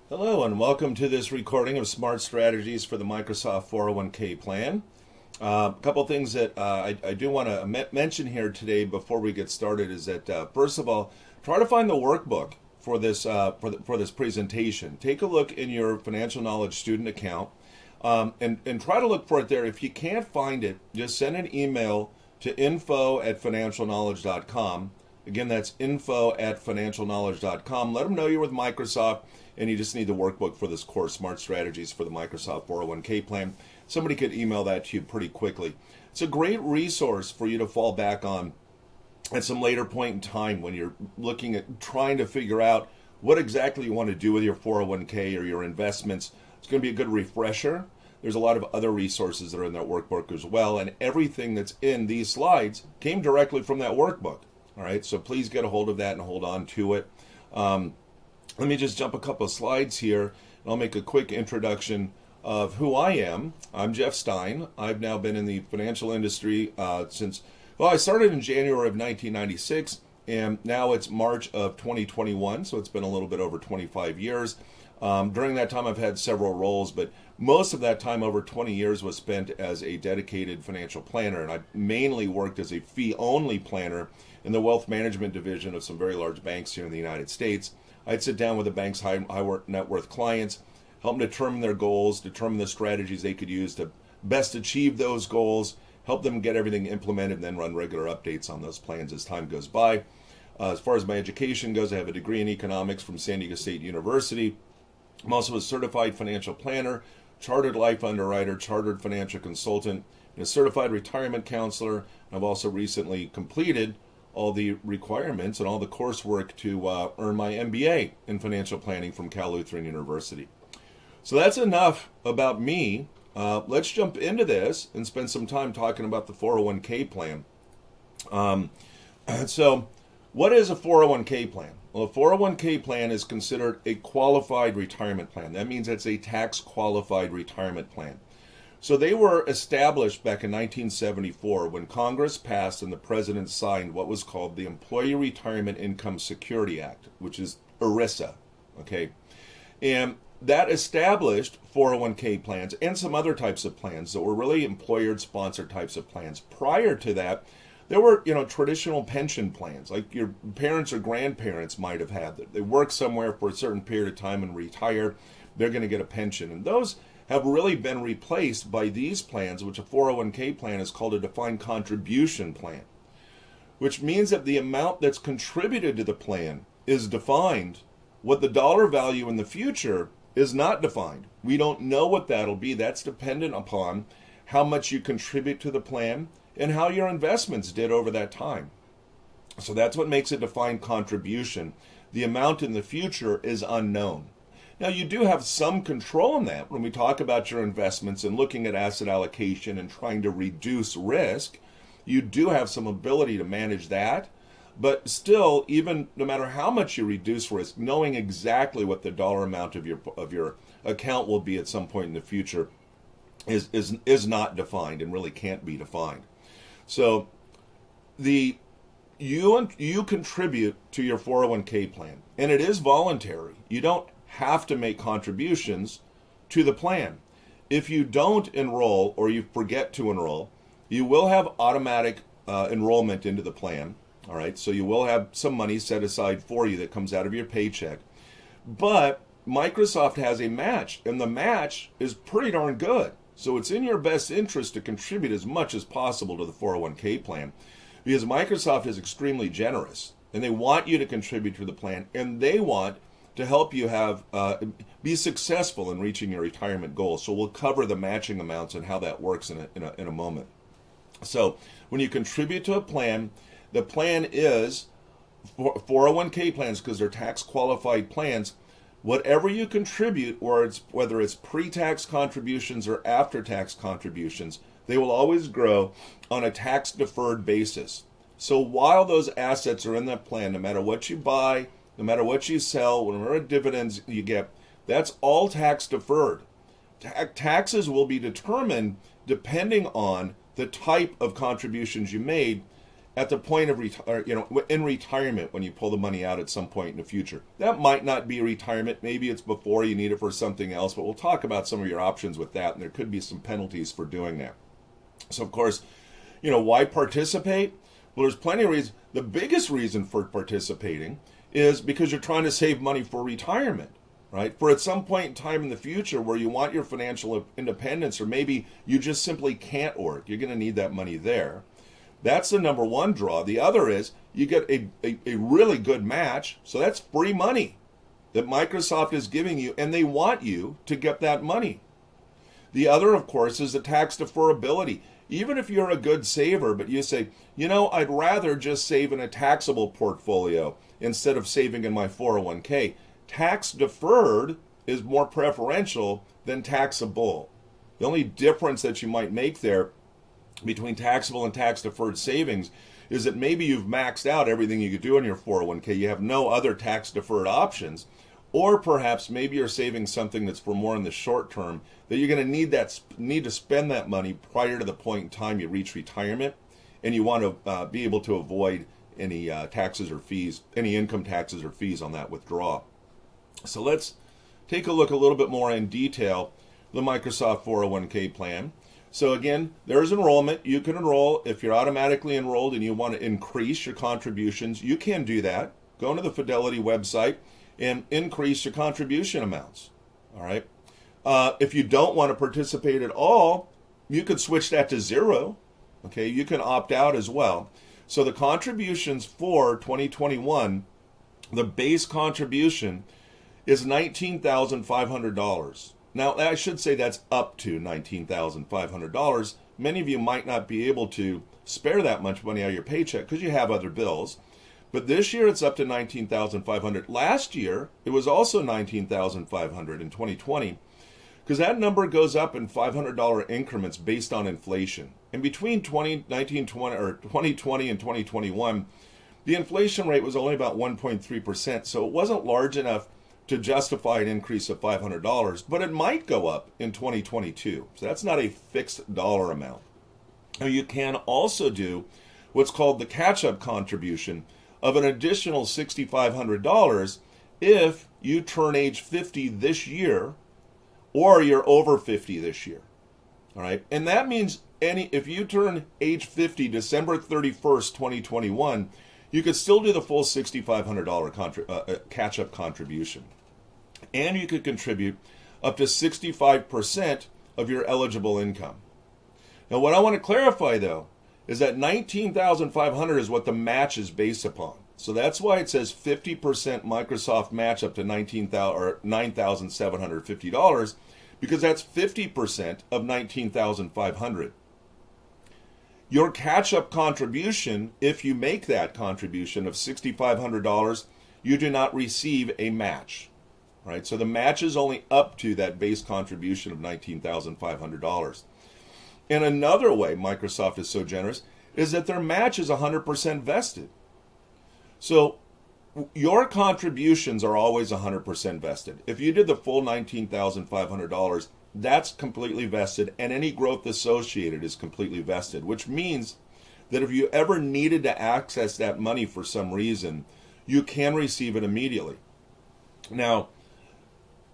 Hello, and welcome to this recording of Smart Strategies for the Microsoft 401k plan. A couple things that I do want to mention here today before we get started is that first of all, try to find the workbook for this presentation. Take a look in your financial knowledge student account and try to look for it there. If you can't find it, just send an email to info@financialknowledge.com. Again, that's info@financialknowledge.com. Let them know you're with Microsoft and you just need the workbook for this course, Smart Strategies for the Microsoft 401k plan. Somebody could email that to you pretty quickly. It's a great resource for you to fall back on at some later point in time when you're looking at trying to figure out what exactly you want to do with your 401k or your investments. It's going to be a good refresher. There's a lot of other resources that are in that workbook as well, and everything that's in these slides came directly from that workbook. All right, so please get a hold of that and hold on to it. Let me just jump a couple of slides here, and I'll make a quick introduction of who I am. I'm Jeff Stein. I've now been in the financial industry I started in January of 1996, and now it's March of 2021, so it's been a little bit over 25 years. During that time, I've had several roles, but most of that time, over 20 years, was spent as a dedicated financial planner, and I mainly worked as a fee-only planner in the wealth management division of some very large banks here in the United States. I'd sit down with the bank's high net worth clients, help them determine their goals, determine the strategies they could use to best achieve those goals, help them get everything implemented, and then run regular updates on those plans as time goes by. As far as my education goes, I have a degree in economics from San Diego State University. I'm also a certified financial planner, chartered life underwriter, chartered financial consultant, and a certified retirement counselor. I've also recently completed all the requirements and all the coursework to earn my MBA in financial planning from Cal Lutheran University. So that's enough about me. Let's jump into this and spend some time talking about the 401k plan. So what is a 401k plan? Well, a 401k plan is considered a qualified retirement plan. That means it's a tax qualified retirement plan. So they were established back in 1974 when Congress passed and the president signed what was called the Employee Retirement Income Security Act, which is ERISA. Okay. And that established 401k plans and some other types of plans that were really employer-sponsored types of plans. Prior to that, there were, traditional pension plans like your parents or grandparents might have had. They work somewhere for a certain period of time and retire. They're going to get a pension. And those have really been replaced by these plans, which a 401k plan is called a defined contribution plan, which means that the amount that's contributed to the plan is defined. What the dollar value in the future is not defined. We don't know what that'll be. That's dependent upon how much you contribute to the plan and how your investments did over that time. So that's what makes a defined contribution. The amount in the future is unknown. Now, you do have some control in that when we talk about your investments and looking at asset allocation and trying to reduce risk. You do have some ability to manage that. But still, even no matter how much you reduce risk, knowing exactly what the dollar amount of your account will be at some point in the future is not defined and really can't be defined. So you contribute to your 401k plan, and it is voluntary. You don't have to make contributions to the plan. If you don't enroll or you forget to enroll, you will have automatic enrollment into the plan. All right, so you will have some money set aside for you that comes out of your paycheck. But Microsoft has a match, and the match is pretty darn good. So it's in your best interest to contribute as much as possible to the 401k plan because Microsoft is extremely generous, and they want you to contribute to the plan, and they want to help you be successful in reaching your retirement goals. So we'll cover the matching amounts and how that works in a moment. So when you contribute to a plan, the plan is 401k plans because they're tax qualified plans. Whatever you contribute, whether it's pre-tax contributions or after-tax contributions, they will always grow on a tax-deferred basis. So while those assets are in that plan, no matter what you buy, no matter what you sell, whatever dividends you get, that's all tax-deferred. Taxes will be determined depending on the type of contributions you made at the point of in retirement when you pull the money out at some point in the future. That might not be retirement. Maybe it's before you need it for something else, but we'll talk about some of your options with that, and there could be some penalties for doing that. So, of course, why participate? Well, there's plenty of reasons. The biggest reason for participating is because you're trying to save money for retirement, right? For at some point in time in the future where you want your financial independence, or maybe you just simply can't work, you're going to need that money there. That's the number one draw. The other is you get a really good match, so that's free money that Microsoft is giving you, and they want you to get that money. The other, of course, is the tax deferability. Even if you're a good saver, but you say, I'd rather just save in a taxable portfolio instead of saving in my 401k. Tax deferred is more preferential than taxable. The only difference that you might make there between taxable and tax deferred savings is that maybe you've maxed out everything you could do in your 401k. You have no other tax deferred options. Or perhaps maybe you're saving something that's for more in the short term, that you're going to need to spend that money prior to the point in time you reach retirement, and you want to be able to avoid any taxes or fees, any income taxes or fees on that withdrawal. So let's take a look a little bit more in detail the Microsoft 401k plan. So again, there's enrollment. You can enroll if you're automatically enrolled and you want to increase your contributions. You can do that. Go to the Fidelity website and increase your contribution amounts. All right. If you don't want to participate at all, you could switch that to zero. Okay. You can opt out as well. So the contributions for 2021, the base contribution is $19,500. Now, I should say that's up to $19,500. Many of you might not be able to spare that much money out of your paycheck because you have other bills. But this year it's up to $19,500. Last year it was also $19,500 in 2020, because that number goes up in $500 increments based on inflation. And between 2020 and 2021, the inflation rate was only about 1.3%, so it wasn't large enough to justify an increase of $500, but it might go up in 2022. So that's not a fixed dollar amount. Now you can also do what's called the catch-up contribution of an additional $6,500 if you turn age 50 this year or you're over 50 this year. All right? And that means if you turn age 50 December 31st, 2021, you could still do the full $6,500 catch-up contribution. And you could contribute up to 65% of your eligible income. Now, what I want to clarify, though, is that $19,500 is what the match is based upon. So that's why it says 50% Microsoft match up to $9,750, because that's 50% of $19,500. Your catch-up contribution, if you make that contribution of $6,500, you do not receive a match. Right? So the match is only up to that base contribution of $19,500. And another way Microsoft is so generous is that their match is 100% vested. So your contributions are always 100% vested. If you did the full $19,500, that's completely vested, and any growth associated is completely vested, which means that if you ever needed to access that money for some reason, you can receive it immediately. Now,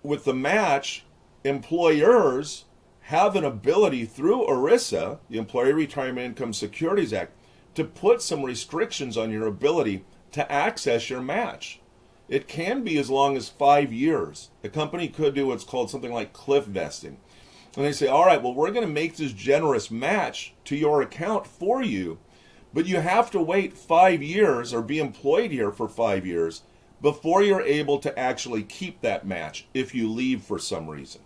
with the match, employers have an ability through ERISA, the Employee Retirement Income Securities Act, to put some restrictions on your ability to access your match. It can be as long as 5 years. A company could do what's called something like cliff vesting. And they say, all right, well, we're going to make this generous match to your account for you, but you have to wait 5 years or be employed here for 5 years before you're able to actually keep that match if you leave for some reason.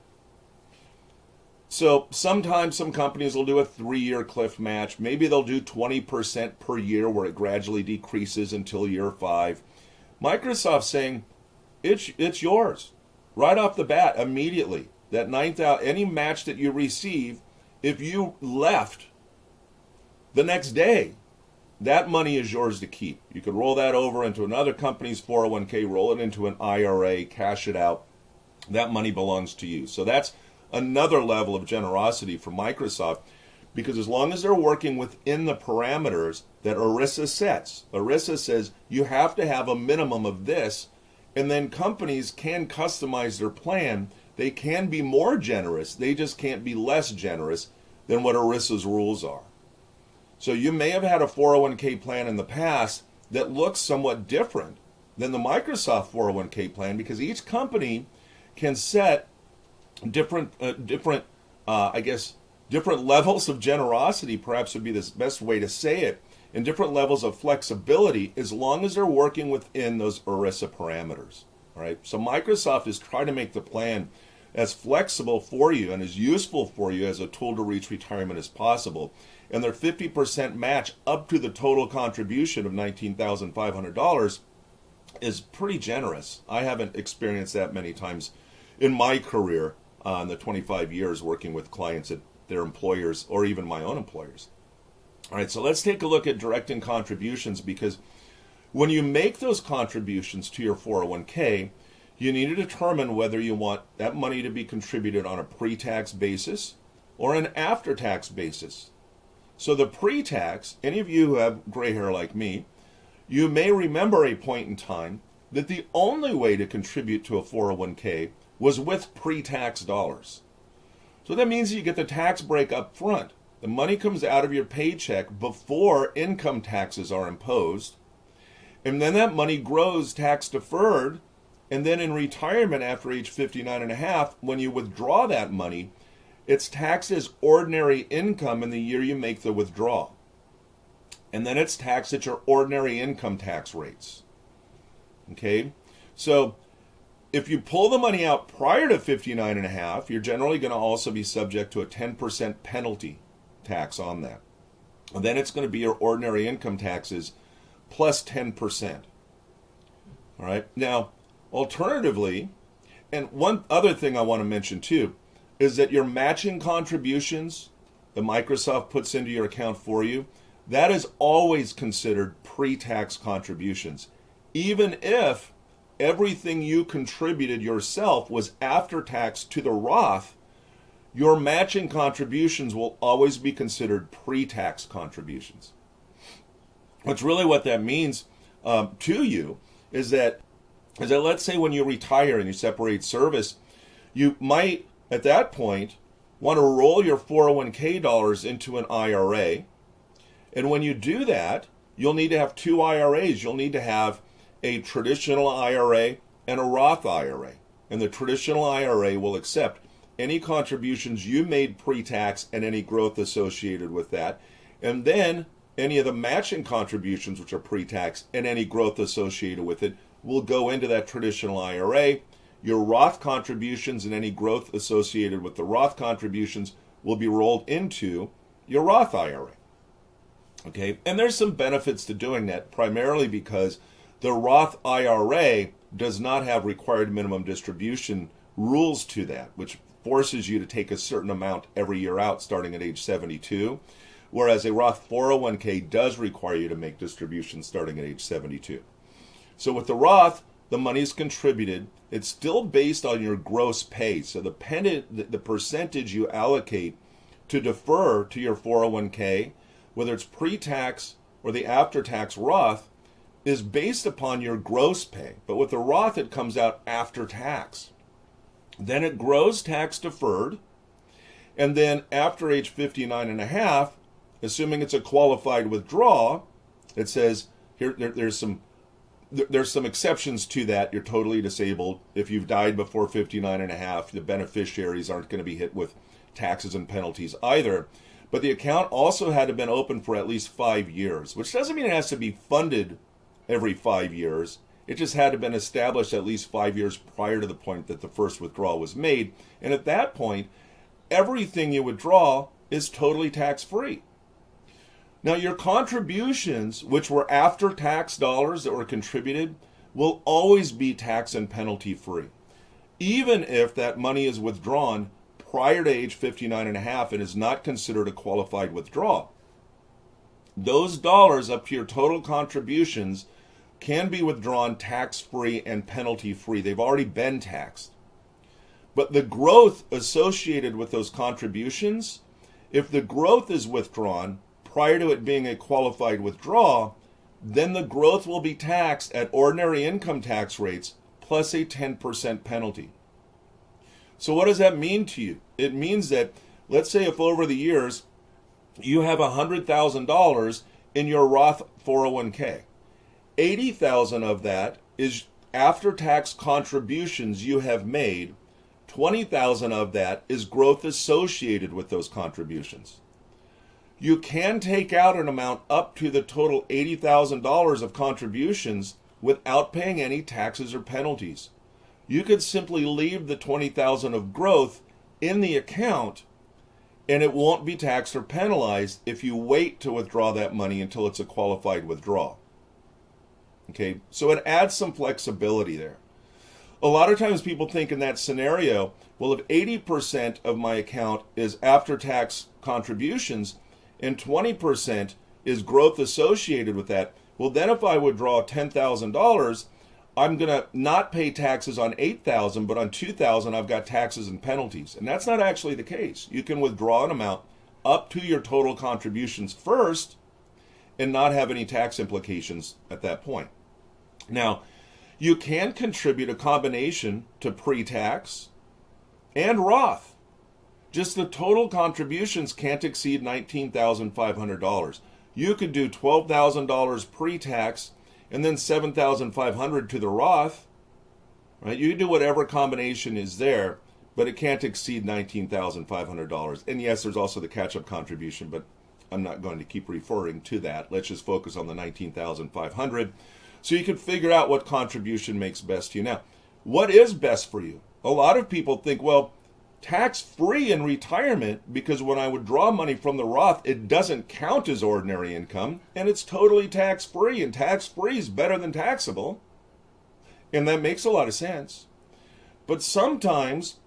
So sometimes some companies will do a 3-year cliff match. Maybe they'll do 20% per year where it gradually decreases until year 5. Microsoft's saying it's yours right off the bat immediately. That any match that you receive, if you left the next day, that money is yours to keep. You could roll that over into another company's 401k, roll it into an IRA, cash it out. That money belongs to you. So that's another level of generosity from Microsoft. because as long as they're working within the parameters that ERISA sets, ERISA says you have to have a minimum of this, and then companies can customize their plan. They can be more generous, they just can't be less generous than what ERISA's rules are. So you may have had a 401k plan in the past that looks somewhat different than the Microsoft 401k plan, because each company can set different levels of generosity, perhaps would be the best way to say it, and different levels of flexibility, as long as they're working within those ERISA parameters. All right. So Microsoft is trying to make the plan as flexible for you and as useful for you as a tool to reach retirement as possible. And their 50% match up to the total contribution of $19,500 is pretty generous. I haven't experienced that many times in my career, in the 25 years working with clients at their employers or even my own employers. All right, so let's take a look at directing contributions, because when you make those contributions to your 401k, you need to determine whether you want that money to be contributed on a pre-tax basis or an after-tax basis. So the pre-tax, any of you who have gray hair like me, you may remember a point in time that the only way to contribute to a 401k was with pre-tax dollars. So that means you get the tax break up front. The money comes out of your paycheck before income taxes are imposed. And then that money grows tax deferred. And then in retirement after age 59 and a half, when you withdraw that money, it's taxed as ordinary income in the year you make the withdrawal. And then it's taxed at your ordinary income tax rates. Okay? So if you pull the money out prior to 59 and a half, you're generally going to also be subject to a 10% penalty tax on that. And then it's going to be your ordinary income taxes plus 10%. All right? Now, alternatively, and one other thing I want to mention too, is that your matching contributions that Microsoft puts into your account for you, that is always considered pre-tax contributions. Even if everything you contributed yourself was after tax to the Roth, your matching contributions will always be considered pre-tax contributions. Which really what that means to you is that let's say when you retire and you separate service, you might at that point want to roll your 401k dollars into an IRA. And when you do that, you'll need to have two IRAs. You'll need to have a traditional IRA and a Roth IRA. And the traditional IRA will accept any contributions you made pre-tax and any growth associated with that. And then any of the matching contributions, which are pre-tax, and any growth associated with it will go into that traditional IRA. Your Roth contributions and any growth associated with the Roth contributions will be rolled into your Roth IRA. Okay, and there's some benefits to doing that, primarily because the Roth IRA does not have required minimum distribution rules to that, which forces you to take a certain amount every year out starting at age 72, whereas a Roth 401k does require you to make distributions starting at age 72. So with the Roth, the money's contributed. It's still based on your gross pay. So the percentage you allocate to defer to your 401k, whether it's pre-tax or the after-tax Roth, is based upon your gross pay. But with the Roth, it comes out after tax. Then it grows tax deferred. And then after age 59 and a half, assuming it's a qualified withdrawal, it says there's some exceptions to that. You're totally disabled. If you've died before 59 and a half, the beneficiaries aren't going to be hit with taxes and penalties either. But the account also had to have been open for at least 5 years, which doesn't mean it has to be funded every 5 years. It just had to have been established at least 5 years prior to the point that the first withdrawal was made. And at that point, everything you withdraw is totally tax-free. Now, your contributions, which were after-tax dollars that were contributed, will always be tax and penalty-free, even if that money is withdrawn prior to age 59 and a half and is not considered a qualified withdrawal. Those dollars up to your total contributions can be withdrawn tax-free and penalty-free. They've already been taxed. But the growth associated with those contributions If the growth is withdrawn prior to it being a qualified withdrawal, then the growth will be taxed at ordinary income tax rates plus a 10% penalty. So what does that mean to you? It means that, let's say if over the years you have $100,000 in your Roth 401k, 80,000 of that is after-tax contributions you have made. 20,000 of that is growth associated with those contributions. You can take out an amount up to the total $80,000 of contributions without paying any taxes or penalties. You could simply leave the 20,000 of growth in the account and it won't be taxed or penalized if you wait to withdraw that money until it's a qualified withdrawal. Okay, so it adds some flexibility there. A lot of times people think in that scenario, well, if 80% of my account is after-tax contributions and 20% is growth associated with that, well, then if I withdraw $10,000, I'm going to not pay taxes on $8,000, but on $2,000 I've got taxes and penalties. And that's not actually the case. You can withdraw an amount up to your total contributions first and not have any tax implications at that point. Now, you can contribute a combination to pre-tax and Roth. Just the total contributions can't exceed $19,500. You could do $12,000 pre-tax and then $7,500 to the Roth. Right? You can do whatever combination is there, but it can't exceed $19,500. And yes, there's also the catch-up contribution, but I'm not going to keep referring to that. Let's just focus on the $19,500. So you can figure out what contribution makes best to you. Now, what is best for you? A lot of people think, well, tax-free in retirement, because when I withdraw money from the Roth, it doesn't count as ordinary income, and it's totally tax-free, and tax-free is better than taxable. And that makes a lot of sense. But sometimes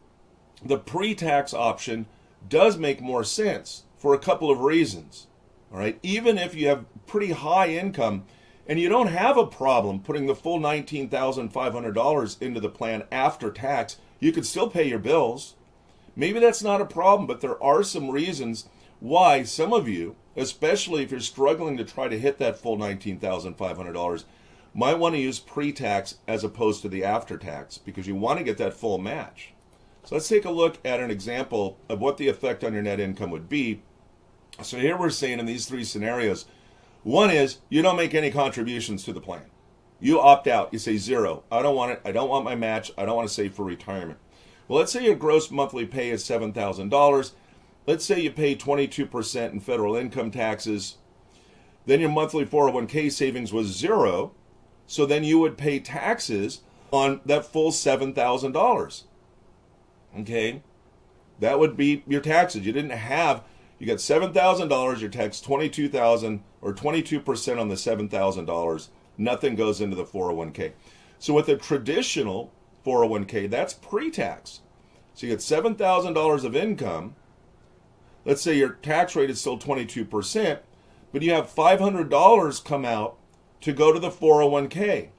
the pre-tax option does make more sense for a couple of reasons. All right, even if you have pretty high income, and you don't have a problem putting the full $19,500 into the plan after tax, you could still pay your bills. Maybe that's not a problem, but there are some reasons why some of you, especially if you're struggling to try to hit that full $19,500, might want to use pre-tax as opposed to the after-tax because you want to get that full match. So let's take a look at an example of what the effect on your net income would be. So here we're saying in these three scenarios, one is you don't make any contributions to the plan. You opt out. You say zero. I don't want it. I don't want my match. I don't want to save for retirement. Well, let's say your gross monthly pay is $7,000. Let's say you pay 22% in federal income taxes. Then your monthly 401k savings was zero. So then you would pay taxes on that full $7,000. Okay? That would be your taxes. You got $7,000, you're taxed $22,000 or 22% on the $7,000. Nothing goes into the 401k. So with a traditional 401k, that's pre-tax. So you get $7,000 of income. Let's say your tax rate is still 22%, but you have $500 come out to go to the 401k.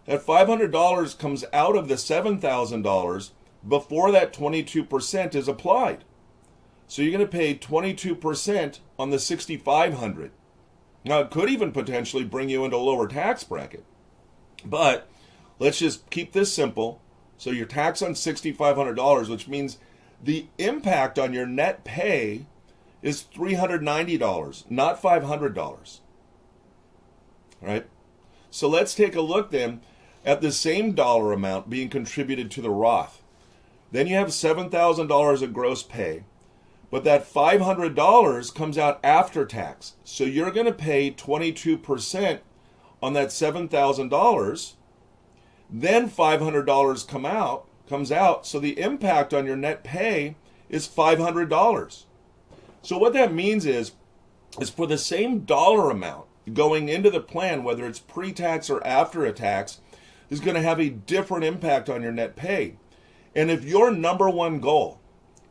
That $500 comes out of the $7,000 before that 22% is applied. So you're going to pay 22% on the $6,500. Now, it could even potentially bring you into a lower tax bracket. But let's just keep this simple. So your tax on $6,500, which means the impact on your net pay is $390, not $500. Right? So let's take a look then at the same dollar amount being contributed to the Roth. Then you have $7,000 of gross pay. But that $500 comes out after tax. So you're going to pay 22% on that $7,000. Then $500 comes out. So the impact on your net pay is $500. So what that means is for the same dollar amount going into the plan, whether it's pre-tax or after a tax, is going to have a different impact on your net pay. And if your number one goal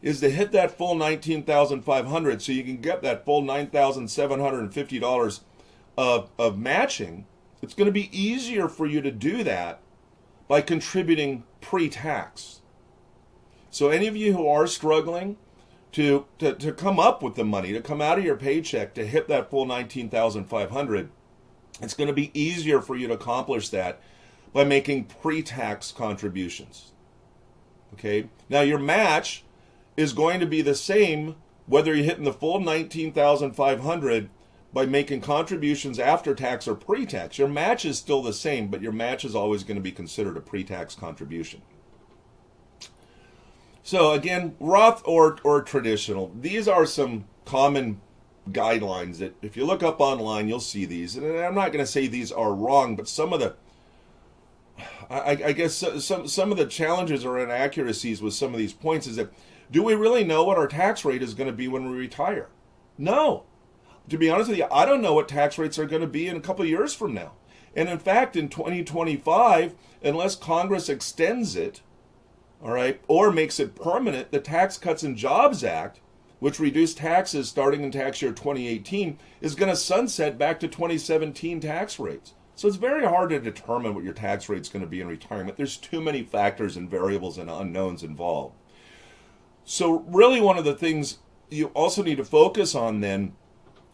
is to hit that full $19,500 so you can get that full $9,750 of matching, it's going to be easier for you to do that by contributing pre-tax. So any of you who are struggling to come up with the money, to come out of your paycheck to hit that full 19,500. It's going to be easier for you to accomplish that by making pre-tax contributions. Okay? Now your match is going to be the same whether you're hitting the full 19,500 by making contributions after tax or pre-tax. Your match is still the same, but your match is always going to be considered a pre-tax contribution. So again, Roth or traditional, these are some common guidelines that if you look up online, you'll see these. And I'm not going to say these are wrong, but some of the, I guess some of the challenges or inaccuracies with some of these points is that, do we really know what our tax rate is going to be when we retire? No. To be honest with you, I don't know what tax rates are going to be in a couple of years from now. And in fact, in 2025, unless Congress extends it, all right, or makes it permanent, the Tax Cuts and Jobs Act, which reduced taxes starting in tax year 2018, is going to sunset back to 2017 tax rates. So it's very hard to determine what your tax rate is going to be in retirement. There's too many factors and variables and unknowns involved. So really one of the things you also need to focus on then,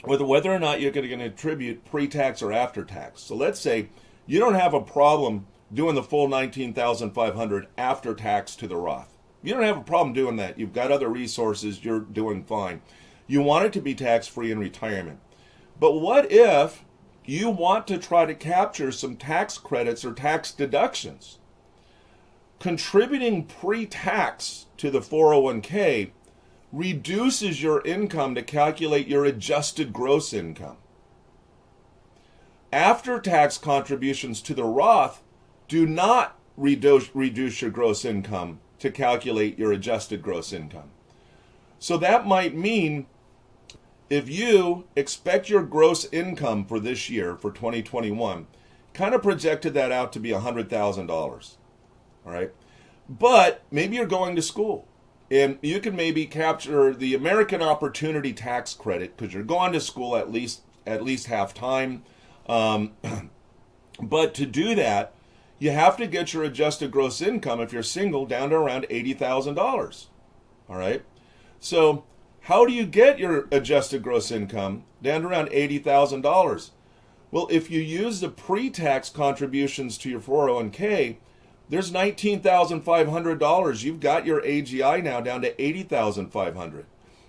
whether or not you're going to contribute pre-tax or after-tax. So let's say you don't have a problem doing the full 19,500 after tax to the Roth. You don't have a problem doing that. You've got other resources. You're doing fine. You want it to be tax-free in retirement. But what if you want to try to capture some tax credits or tax deductions? Contributing pre-tax to the 401k reduces your income to calculate your adjusted gross income. After-tax contributions to the Roth do not reduce your gross income to calculate your adjusted gross income. So that might mean if you expect your gross income for this year, for 2021, kind of projected that out to be $100,000, all right? But maybe you're going to school, and you can maybe capture the American Opportunity Tax Credit because you're going to school at least half time. But to do that, you have to get your adjusted gross income, if you're single, down to around $80,000. All right? So how do you get your adjusted gross income down to around $80,000? Well, if you use the pre-tax contributions to your 401k, there's $19,500. You've got your AGI now down to $80,500.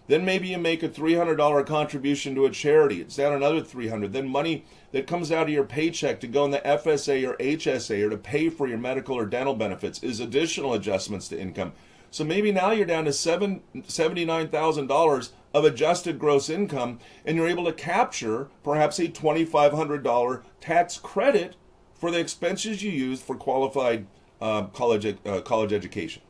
Then maybe you make a $300 contribution to a charity. It's down another $300. Then money that comes out of your paycheck to go in the FSA or HSA or to pay for your medical or dental benefits is additional adjustments to income. So maybe now you're down to $79,000 of adjusted gross income, and you're able to capture perhaps a $2,500 tax credit for the expenses you use for qualified college education.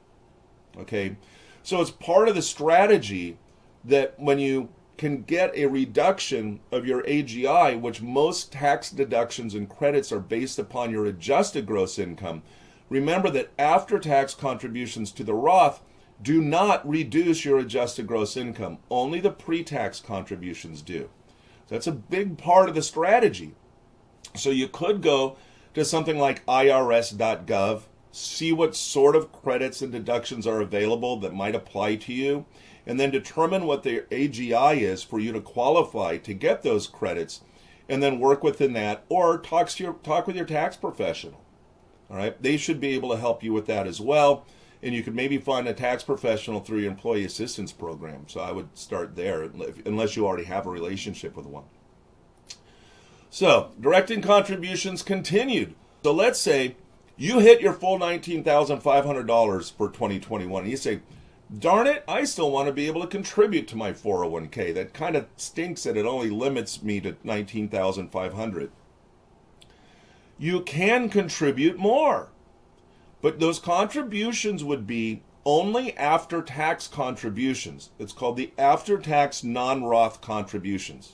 Okay, so it's part of the strategy that when you can get a reduction of your AGI, which most tax deductions and credits are based upon your adjusted gross income, remember that after-tax contributions to the Roth do not reduce your adjusted gross income. Only the pre-tax contributions do. So that's a big part of the strategy. So you could go to something like irs.gov, see what sort of credits and deductions are available that might apply to you, and then determine what the AGI is for you to qualify to get those credits, and then work within that, or talk with your tax professional. All right, they should be able to help you with that as well, and you could maybe find a tax professional through your employee assistance program. So I would start there, unless you already have a relationship with one. So directing contributions continued. So let's say you hit your full $19,500 for 2021, and you say, darn it, I still want to be able to contribute to my 401k. That kind of stinks that it only limits me to $19,500. You can contribute more, but those contributions would be only after-tax contributions. It's called the after-tax non-Roth contributions.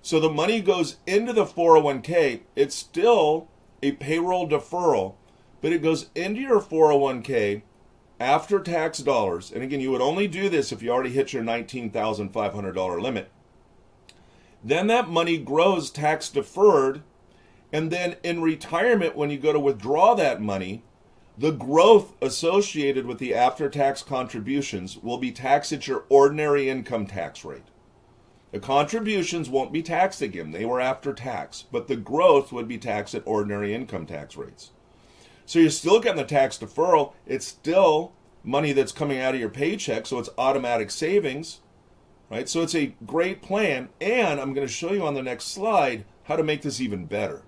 So the money goes into the 401k. It's still a payroll deferral, but it goes into your 401k after tax dollars. And again, you would only do this if you already hit your $19,500 limit. Then that money grows tax deferred, and then in retirement, when you go to withdraw that money, The growth associated with the after-tax contributions will be taxed at your ordinary income tax rate. The contributions won't be taxed again. They were after tax, but the growth would be taxed at ordinary income tax rates. So you're still getting the tax deferral. It's still money that's coming out of your paycheck, so it's automatic savings, right? So it's a great plan, and I'm going to show you on the next slide how to make this even better.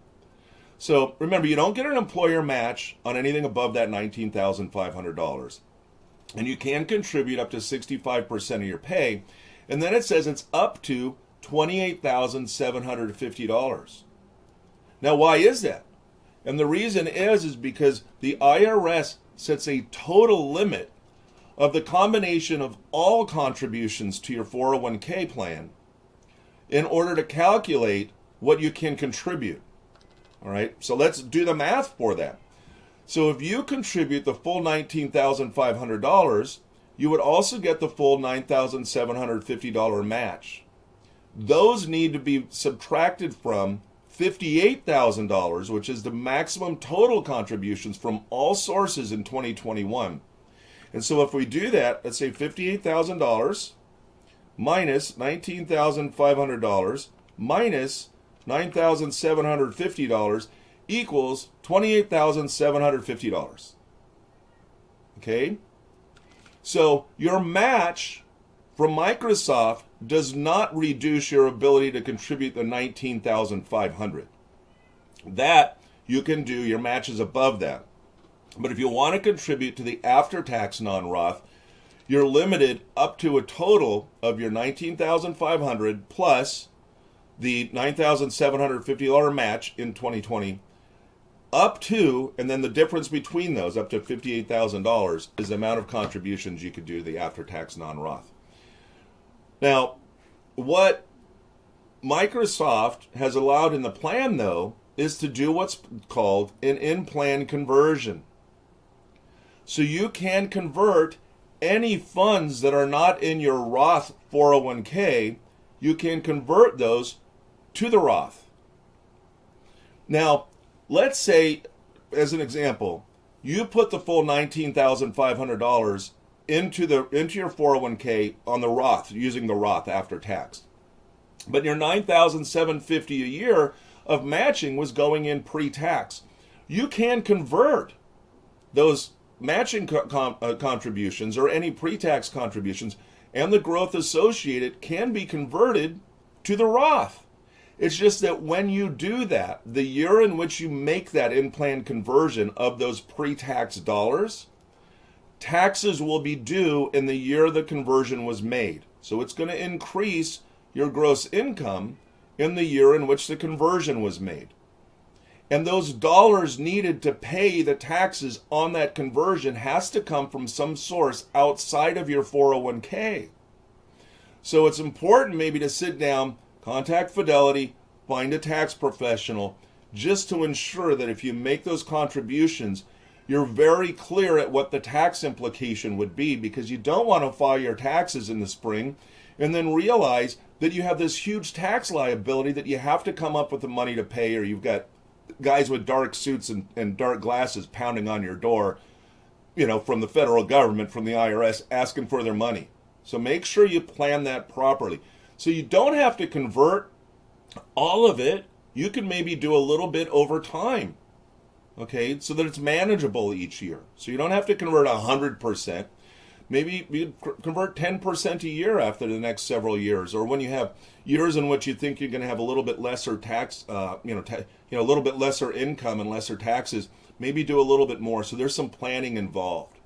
So remember, you don't get an employer match on anything above that $19,500, and you can contribute up to 65% of your pay, and then it says it's up to $28,750. Now, why is that? And the reason is because the IRS sets a total limit of the combination of all contributions to your 401k plan in order to calculate what you can contribute. All right, so let's do the math for that. So if you contribute the full $19,500, you would also get the full $9,750 match. Those need to be subtracted from $58,000, which is the maximum total contributions from all sources in 2021. And so if we do that, let's say $58,000 minus $19,500 minus $9,750 equals $28,750. Okay? So your match from Microsoft does not reduce your ability to contribute the $19,500. That you can do, your match is above that. But if you want to contribute to the after-tax non-Roth, you're limited up to a total of your $19,500 plus the $9,750 match in 2020, up to, and then the difference between those, up to $58,000, is the amount of contributions you could do to the after-tax non-Roth. Now, what Microsoft has allowed in the plan, though, is to do what's called an in-plan conversion. So you can convert any funds that are not in your Roth 401k, you can convert those to the Roth. Now, let's say, as an example, you put the full $19,500 into your 401k on the Roth, using the Roth after tax. But your $9,750 a year of matching was going in pre-tax. You can convert those matching contributions or any pre-tax contributions, and the growth associated can be converted to the Roth. It's just that when you do that, the year in which you make that in-plan conversion of those pre-tax dollars, taxes will be due in the year the conversion was made. So it's going to increase your gross income in the year in which the conversion was made. And those dollars needed to pay the taxes on that conversion has to come from some source outside of your 401k. So it's important maybe to sit down, contact Fidelity, find a tax professional, just to ensure that if you make those contributions, you're very clear at what the tax implication would be, because you don't want to file your taxes in the spring and then realize that you have this huge tax liability that you have to come up with the money to pay, or you've got guys with dark suits and dark glasses pounding on your door, from the federal government, from the IRS, asking for their money. So make sure you plan that properly. So you don't have to convert all of it. You can maybe do a little bit over time, okay, so that it's manageable each year. So you don't have to convert 100%. Maybe you convert 10% a year after the next several years, or when you have years in which you think you're going to have a little bit lesser tax, a little bit lesser income and lesser taxes, maybe do a little bit more. So there's some planning involved.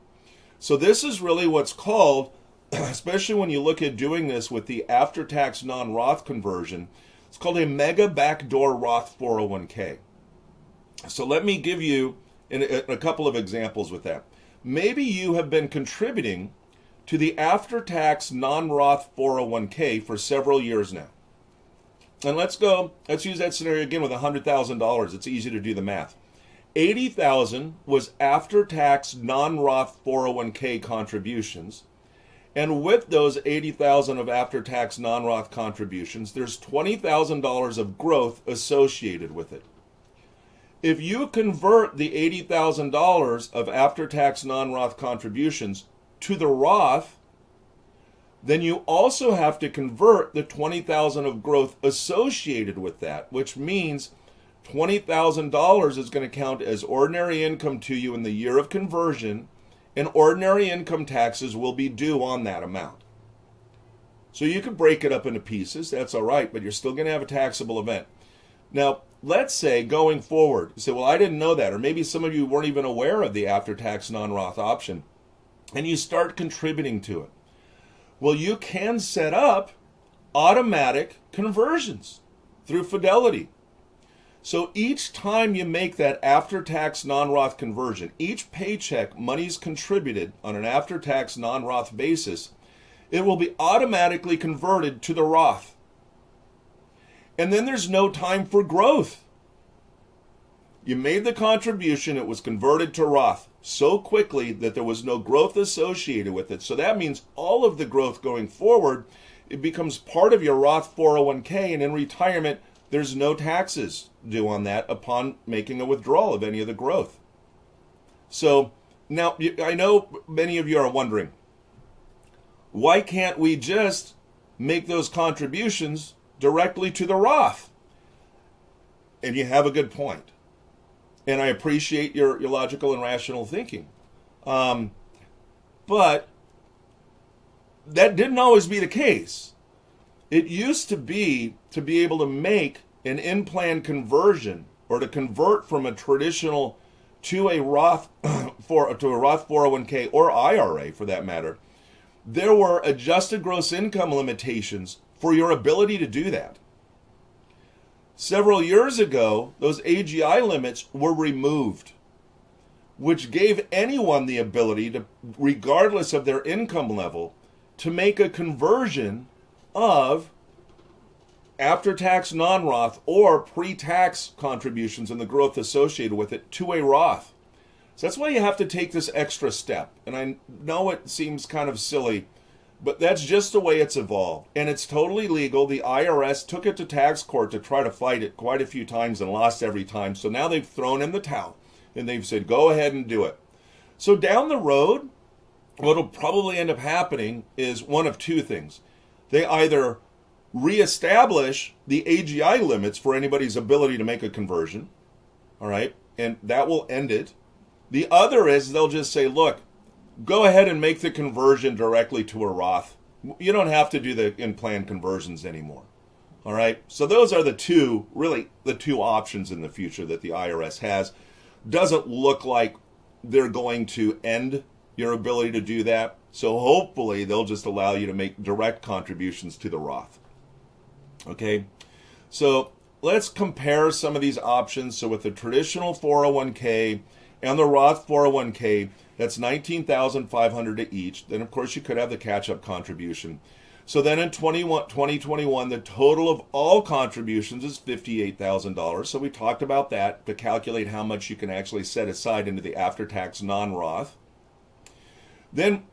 So this is really what's called, especially when you look at doing this with the after-tax non-Roth conversion, it's called a mega backdoor Roth 401k. So let me give you a couple of examples with that. Maybe you have been contributing to the after-tax non-Roth 401k for several years now. And let's use that scenario again with $100,000. It's easy to do the math. $80,000 was after-tax non-Roth 401k contributions. And with those $80,000 of after-tax non-Roth contributions, there's $20,000 of growth associated with it. If you convert the $80,000 of after-tax non-Roth contributions to the Roth, then you also have to convert the $20,000 of growth associated with that, which means $20,000 is going to count as ordinary income to you in the year of conversion, and ordinary income taxes will be due on that amount. So you could break it up into pieces, that's all right, but you're still going to have a taxable event. Now, let's say going forward, you say, well, I didn't know that, or maybe some of you weren't even aware of the after-tax non-Roth option, and you start contributing to it. Well, you can set up automatic conversions through Fidelity. So each time you make that after-tax non-Roth conversion, each paycheck money's contributed on an after-tax non-Roth basis, it will be automatically converted to the Roth. And then there's no time for growth. You made the contribution, it was converted to Roth so quickly that there was no growth associated with it. So that means all of the growth going forward, it becomes part of your Roth 401k, and in retirement, there's no taxes due on that upon making a withdrawal of any of the growth. So now, I know many of you are wondering, why can't we just make those contributions directly to the Roth? And you have a good point. And I appreciate your logical and rational thinking. But that didn't always be the case. It used to be able to make an in-plan conversion, or to convert from a traditional to a Roth to a Roth 401k or IRA for that matter. There were adjusted gross income limitations for your ability to do that. Several years ago, those AGI limits were removed, which gave anyone the ability to, regardless of their income level, to make a conversion of after-tax non-Roth or pre-tax contributions and the growth associated with it to a Roth. So that's why you have to take this extra step. And I know it seems kind of silly, but that's just the way it's evolved. And it's totally legal. The IRS took it to tax court to try to fight it quite a few times and lost every time. So now they've thrown in the towel and they've said, go ahead and do it. So down the road, what'll probably end up happening is one of two things. They either reestablish the AGI limits for anybody's ability to make a conversion, all right, and that will end it. The other is they'll just say, look, go ahead and make the conversion directly to a Roth. You don't have to do the in-plan conversions anymore. All right. So those are the two options in the future that the IRS has. Doesn't look like they're going to end your ability to do that. So hopefully they'll just allow you to make direct contributions to the Roth. Okay. So let's compare some of these options. So with the traditional 401k and the Roth 401k, that's $19,500 to each. Then, of course, you could have the catch-up contribution. So then in 2021, the total of all contributions is $58,000. So we talked about that to calculate how much you can actually set aside into the after-tax non-Roth. Then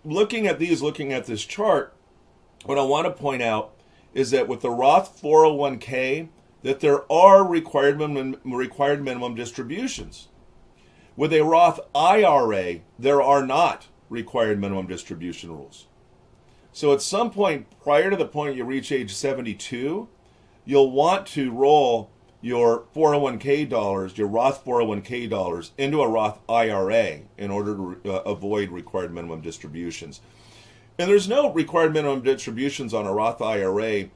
looking at this chart, what I want to point out is that with the Roth 401k, that there are required minimum distributions. With a Roth IRA, there are not required minimum distribution rules. So at some point prior to the point you reach age 72, you'll want to roll your 401k dollars, your Roth 401k dollars, into a Roth IRA in order to avoid required minimum distributions. And there's no required minimum distributions on a Roth IRA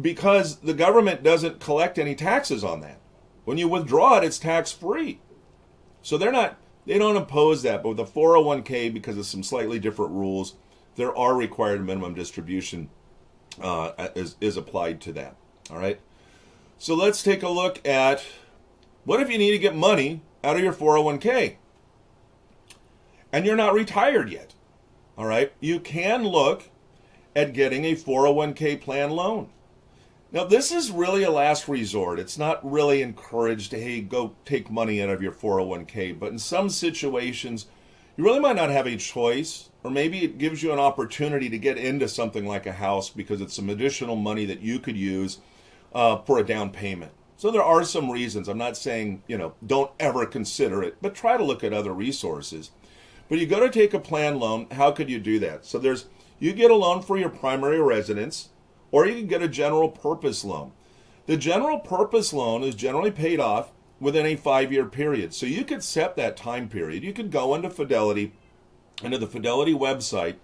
because the government doesn't collect any taxes on that. When you withdraw it, it's tax-free. So they don't impose that, but with a 401k, because of some slightly different rules, there are required minimum distribution is applied to that. All right. So let's take a look at what if you need to get money out of your 401k and you're not retired yet. All right. You can look at getting a 401k plan loan. Now, this is really a last resort. It's not really encouraged to, hey, go take money out of your 401k. But in some situations, you really might not have a choice, or maybe it gives you an opportunity to get into something like a house because it's some additional money that you could use for a down payment. So there are some reasons. I'm not saying, don't ever consider it, but try to look at other resources. But you go to take a plan loan, how could you do that? So you get a loan for your primary residence, or you can get a general purpose loan. The general purpose loan is generally paid off within a 5-year period. So you could set that time period. You could go into the Fidelity website,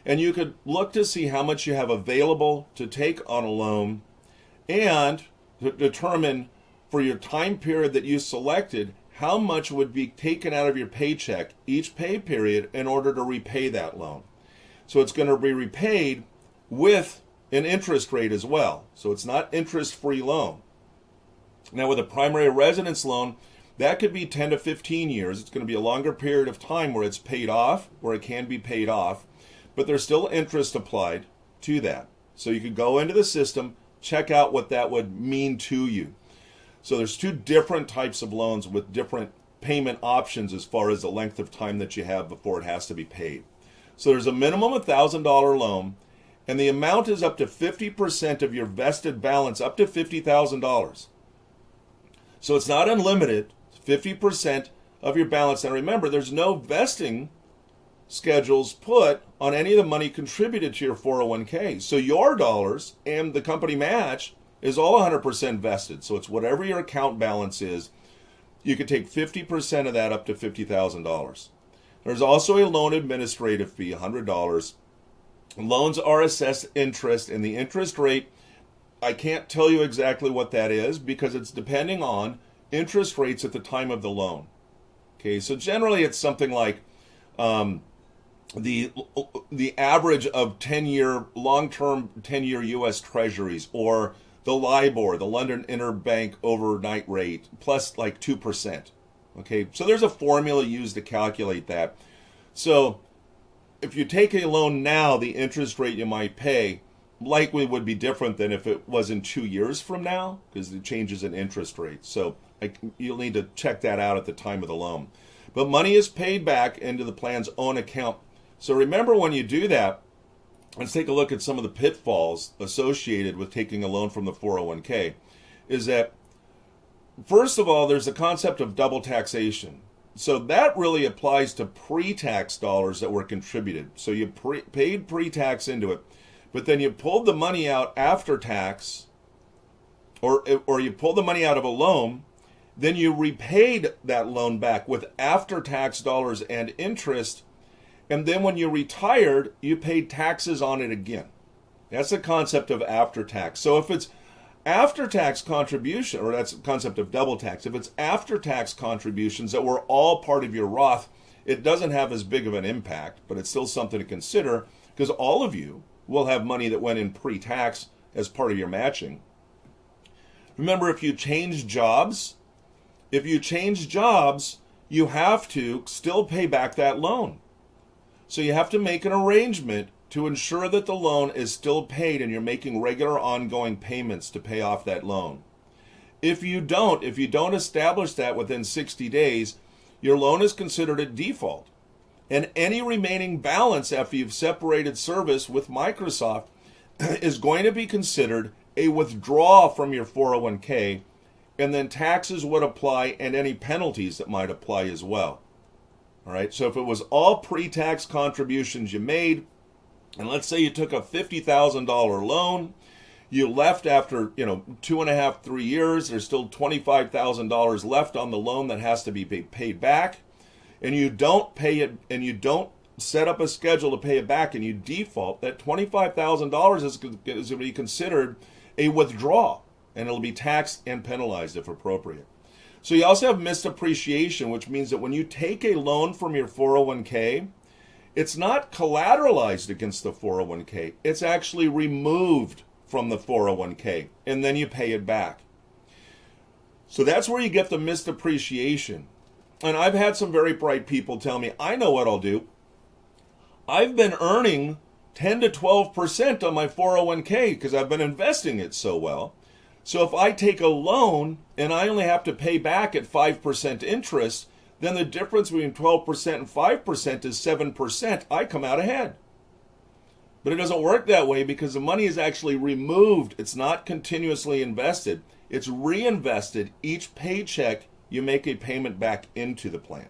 and you could look to see how much you have available to take on a loan and to determine for your time period that you selected how much would be taken out of your paycheck each pay period in order to repay that loan. So it's going to be repaid with an interest rate as well. So it's not interest-free loan. Now with a primary residence loan, that could be 10 to 15 years. It's going to be a longer period of time where it's paid off, where it can be paid off, but there's still interest applied to that. So you could go into the system, check out what that would mean to you. So there's 2 different types of loans with different payment options as far as the length of time that you have before it has to be paid. So there's a minimum $1,000 loan, and the amount is up to 50% of your vested balance, up to $50,000. So it's not unlimited, 50% of your balance. And remember, there's no vesting schedules put on any of the money contributed to your 401k. So your dollars and the company match is all 100% vested. So it's whatever your account balance is. You could take 50% of that up to $50,000. There's also a loan administrative fee, $100. Loans are assessed interest, and the interest rate, I can't tell you exactly what that is because it's depending on interest rates at the time of the loan. Okay, so generally it's something like the average of 10-year, long-term 10-year U.S. Treasuries, or the LIBOR, the London Interbank Overnight Rate, plus like 2%. Okay, so there's a formula used to calculate that. So if you take a loan now, the interest rate you might pay likely would be different than if it was in 2 years from now, because it changes in interest rates. So you'll need to check that out at the time of the loan. But money is paid back into the plan's own account. So remember, when you do that, let's take a look at some of the pitfalls associated with taking a loan from the 401k. Is that, first of all, there's the concept of double taxation. So that really applies to pre-tax dollars that were contributed. So you paid pre-tax into it, but then you pulled the money out after tax, or you pulled the money out of a loan, then you repaid that loan back with after-tax dollars and interest, and then when you retired, you paid taxes on it again. That's the concept of after-tax. So if it's after-tax contribution, or that's the concept of double tax, if it's after-tax contributions that were all part of your Roth, it doesn't have as big of an impact, but it's still something to consider, because all of you will have money that went in pre-tax as part of your matching. Remember, if you change jobs, you have to still pay back that loan. So you have to make an arrangement to ensure that the loan is still paid and you're making regular ongoing payments to pay off that loan. If you don't establish that within 60 days, your loan is considered a default. And any remaining balance after you've separated service with Microsoft is going to be considered a withdrawal from your 401k, and then taxes would apply and any penalties that might apply as well. All right, so if it was all pre-tax contributions you made, and let's say you took a $50,000 loan, you left after 2.5, 3 years, there's still $25,000 left on the loan that has to be paid back, and you don't pay it, and you don't set up a schedule to pay it back, and you default, that $25,000 is going to be considered a withdrawal, and it'll be taxed and penalized if appropriate. So you also have missed appreciation, which means that when you take a loan from your 401k, it's not collateralized against the 401k. It's actually removed from the 401k, and then you pay it back. So that's where you get the missed appreciation. And I've had some very bright people tell me, I know what I'll do. I've been earning 10 to 12% on my 401k because I've been investing it so well. So if I take a loan and I only have to pay back at 5% interest, then the difference between 12% and 5% is 7%. I come out ahead. But it doesn't work that way because the money is actually removed. It's not continuously invested. It's reinvested. Each paycheck, you make a payment back into the plan.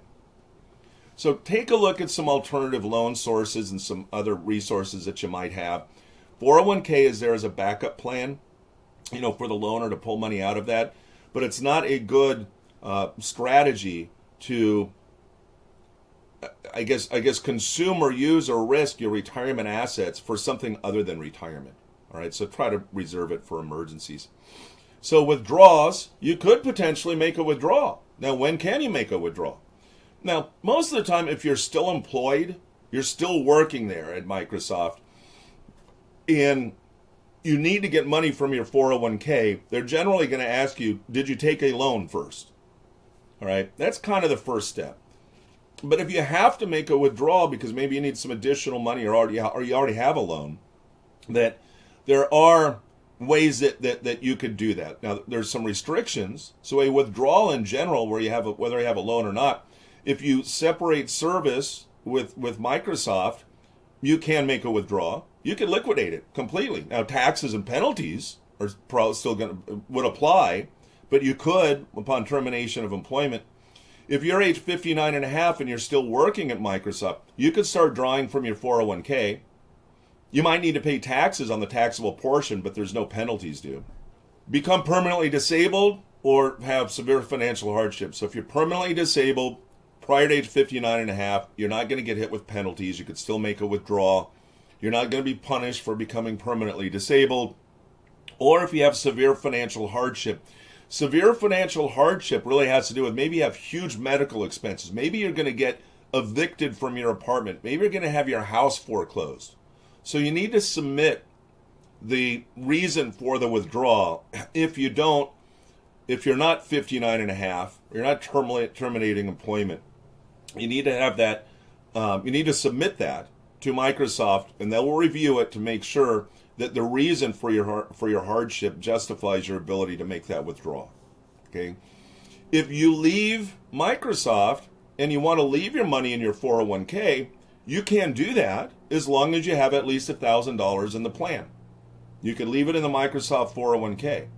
So take a look at some alternative loan sources and some other resources that you might have. 401k is there as a backup plan, for the loaner to pull money out of that, but it's not a good strategy to, I guess, consume or use or risk your retirement assets for something other than retirement. All right, so try to reserve it for emergencies. So withdrawals, you could potentially make a withdrawal. Now, when can you make a withdrawal? Now, most of the time, if you're still employed, you're still working there at Microsoft, and you need to get money from your 401k, they're generally going to ask you, did you take a loan first? All right, that's kind of the first step. But if you have to make a withdrawal because maybe you need some additional money or you already have a loan, that there are ways that you could do that. Now, there's some restrictions. So a withdrawal in general, whether you have a loan or not, if you separate service with Microsoft, you can make a withdrawal. You can liquidate it completely. Now, taxes and penalties are probably still would apply, but you could, upon termination of employment, if you're age 59 and a half and you're still working at Microsoft, you could start drawing from your 401k. You might need to pay taxes on the taxable portion, but there's no penalties due. Become permanently disabled or have severe financial hardship. So if you're permanently disabled prior to age 59 and a half, you're not going to get hit with penalties. You could still make a withdrawal. You're not going to be punished for becoming permanently disabled. Or if you have severe financial hardship. Severe financial hardship really has to do with maybe you have huge medical expenses. Maybe you're going to get evicted from your apartment. Maybe you're going to have your house foreclosed. So you need to submit the reason for the withdrawal. If you're not 59 and a half, or you're not terminating employment, you need to have that, you need to submit that to Microsoft, and they will review it to make sure that the reason for your hardship justifies your ability to make that withdrawal. Okay? If you leave Microsoft and you want to leave your money in your 401k, you can do that as long as you have at least $1,000 in the plan. You can leave it in the Microsoft 401k.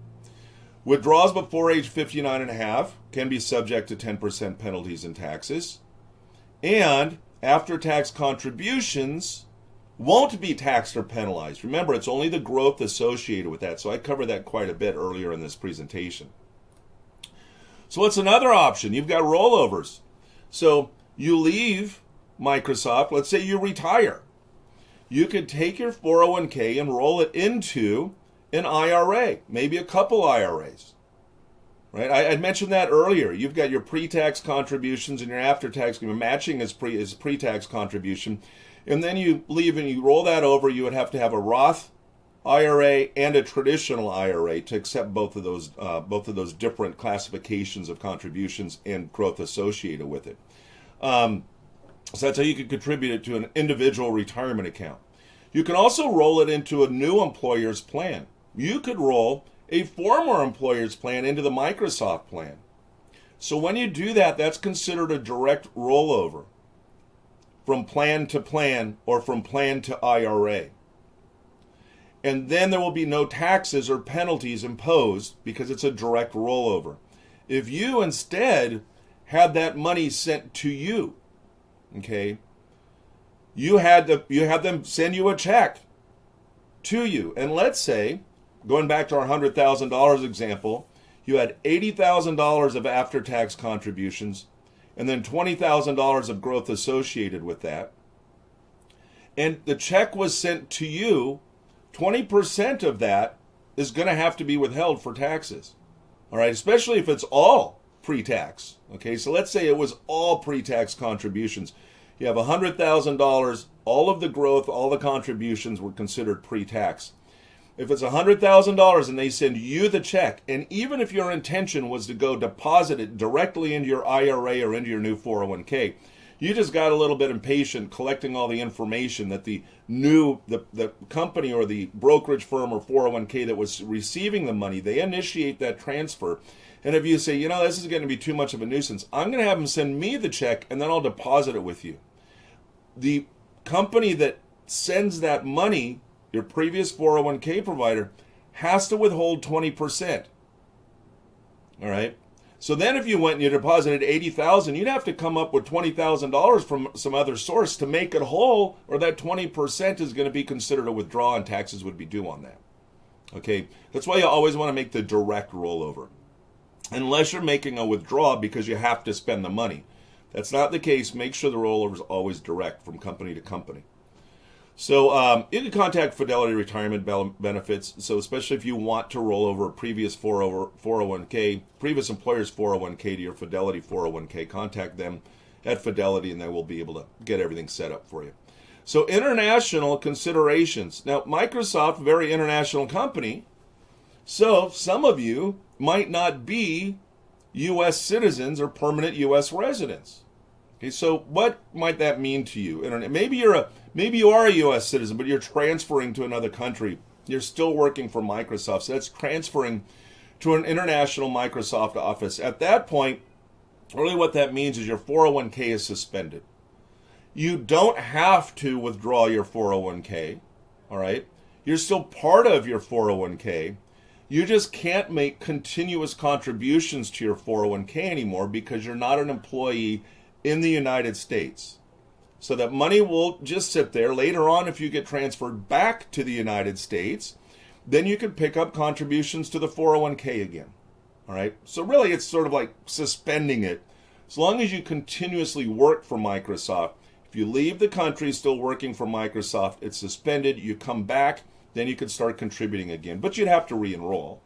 Withdrawals before age 59 and a half can be subject to 10% penalties and taxes. And after-tax contributions won't be taxed or penalized. Remember, it's only the growth associated with that. So I covered that quite a bit earlier in this presentation. So what's another option? You've got rollovers. So you leave Microsoft, let's say you retire. You could take your 401k and roll it into an IRA, maybe a couple IRAs. Right? I mentioned that earlier. You've got your pre-tax contributions and your after-tax, matching is pre-tax contribution. And then you leave and you roll that over. You would have to have a Roth IRA and a traditional IRA to accept both of those different classifications of contributions and growth associated with it. So that's how you could contribute it to an individual retirement account. You can also roll it into a new employer's plan. You could roll a former employer's plan into the Microsoft plan. So when you do that, that's considered a direct rollover from plan to plan or from plan to IRA. And then there will be no taxes or penalties imposed because it's a direct rollover. If you instead had that money sent to you, okay, you had them send you a check to you. And let's say, going back to our $100,000 example, you had $80,000 of after-tax contributions and then $20,000 of growth associated with that. And the check was sent to you, 20% of that is going to have to be withheld for taxes. All right, especially if it's all pre-tax. Okay, so let's say it was all pre-tax contributions. You have $100,000, all of the growth, all the contributions were considered pre-tax. If it's $100,000 and they send you the check, and even if your intention was to go deposit it directly into your IRA or into your new 401k, you just got a little bit impatient collecting all the information that the company or the brokerage firm or 401k that was receiving the money, they initiate that transfer. And if you say, this is going to be too much of a nuisance, I'm going to have them send me the check and then I'll deposit it with you. The company that sends that money, your previous 401k provider, has to withhold 20%. All right. So then if you went and you deposited 80,000, you'd have to come up with $20,000 from some other source to make it whole, or that 20% is going to be considered a withdrawal and taxes would be due on that. Okay. That's why you always want to make the direct rollover. Unless you're making a withdrawal because you have to spend the money. That's not the case. Make sure the rollover is always direct from company to company. So you can contact Fidelity Retirement Benefits. So especially if you want to roll over a previous 401k, previous employer's 401k to your Fidelity 401k, contact them at Fidelity and they will be able to get everything set up for you. So international considerations. Now, Microsoft, very international company. So some of you might not be U.S. citizens or permanent U.S. residents. Okay, so what might that mean to you? Maybe you are a U.S. citizen, but you're transferring to another country. You're still working for Microsoft, so that's transferring to an international Microsoft office. At that point, really what that means is your 401k is suspended. You don't have to withdraw your 401k, all right? You're still part of your 401k. You just can't make continuous contributions to your 401k anymore because you're not an employee in the United States. So that money will just sit there. Later on, if you get transferred back to the United States, then you can pick up contributions to the 401k again. All right? So really, it's sort of like suspending it. As long as you continuously work for Microsoft, if you leave the country still working for Microsoft, it's suspended. You come back, then you can start contributing again. But you'd have to re-enroll.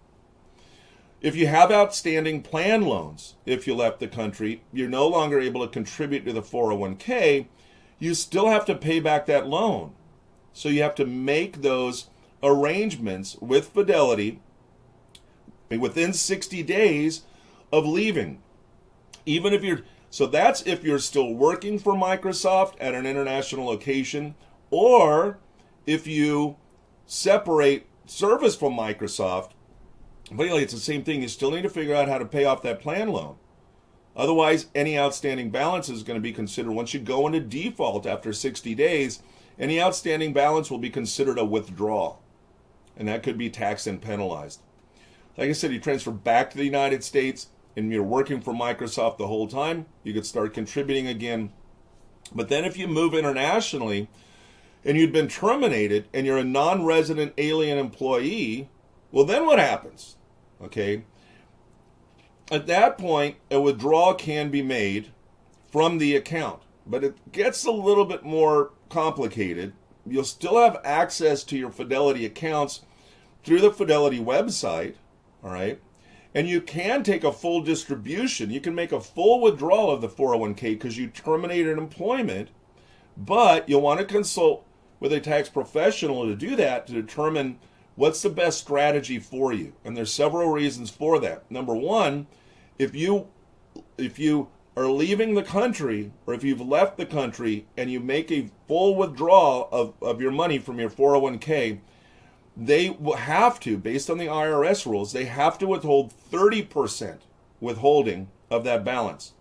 If you have outstanding plan loans, if you left the country, you're no longer able to contribute to the 401k, you still have to pay back that loan. So you have to make those arrangements with Fidelity within 60 days of leaving. So that's if you're still working for Microsoft at an international location, or if you separate service from Microsoft. But it's the same thing. You still need to figure out how to pay off that plan loan. Otherwise, any outstanding balance is going to be considered, once you go into default after 60 days, any outstanding balance will be considered a withdrawal. And that could be taxed and penalized. Like I said, you transfer back to the United States and you're working for Microsoft the whole time, you could start contributing again. But then if you move internationally and you'd been terminated and you're a non-resident alien employee, well, then what happens? Okay. At that point, a withdrawal can be made from the account, but it gets a little bit more complicated. You'll still have access to your Fidelity accounts through the Fidelity website, all right? And you can take a full distribution. You can make a full withdrawal of the 401k because you terminated employment, but you'll want to consult with a tax professional to do that, to determine what's the best strategy for you. And there's several reasons for that. Number one, if you are leaving the country, or if you've left the country and you make a full withdrawal of your money from your 401k, they will have to, based on the IRS rules, they have to withhold 30% withholding of that balance.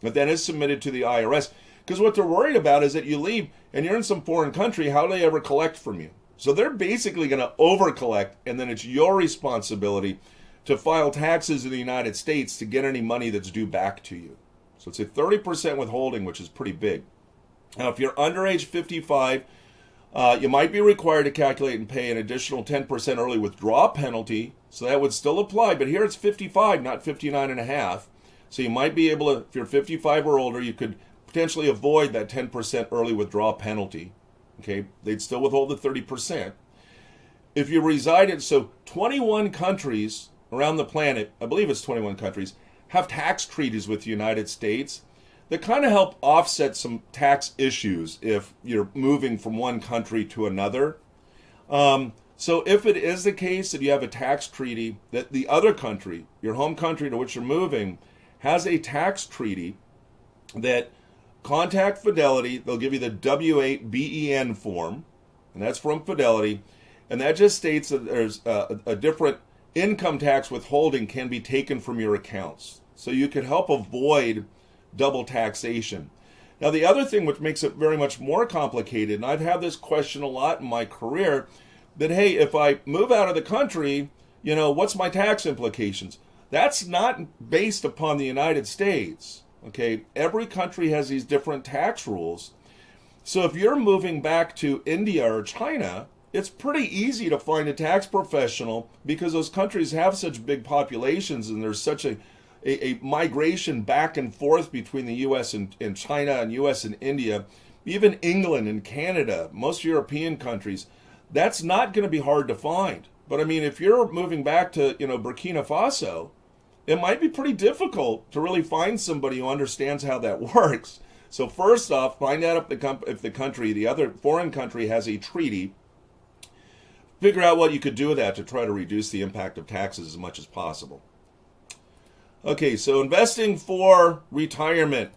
But that is submitted to the IRS, because what they're worried about is that you leave and you're in some foreign country, how do they ever collect from you? So they're basically going to over-collect, and then it's your responsibility to file taxes in the United States to get any money that's due back to you. So it's a 30% withholding, which is pretty big. Now, if you're under age 55, you might be required to calculate and pay an additional 10% early withdrawal penalty, so that would still apply, but here it's 55, not 59 and a half. So you might be able to, if you're 55 or older, you could potentially avoid that 10% early withdrawal penalty. Okay, they'd still withhold the 30%. If you reside in, so 21 countries around the planet, I believe it's 21 countries, have tax treaties with the United States that kind of help offset some tax issues if you're moving from one country to another. So if it is the case that you have a tax treaty that the other country, your home country to which you're moving, has a tax treaty, that contact Fidelity. They'll give you the W-8-BEN form, and that's from Fidelity, and that just states that there's a different income tax withholding can be taken from your accounts. So you could help avoid double taxation. Now, the other thing which makes it very much more complicated, and I've had this question a lot in my career, that, hey, if I move out of the country, what's my tax implications? That's not based upon the United States. Okay, every country has these different tax rules. So if you're moving back to India or China, it's pretty easy to find a tax professional because those countries have such big populations and there's such a migration back and forth between the US and China and US and India, even England and Canada, most European countries. That's not going to be hard to find. But I mean, if you're moving back to, Burkina Faso, it might be pretty difficult to really find somebody who understands how that works. So first off, find out if the other foreign country has a treaty. Figure out what you could do with that to try to reduce the impact of taxes as much as possible. Okay, so investing for retirement.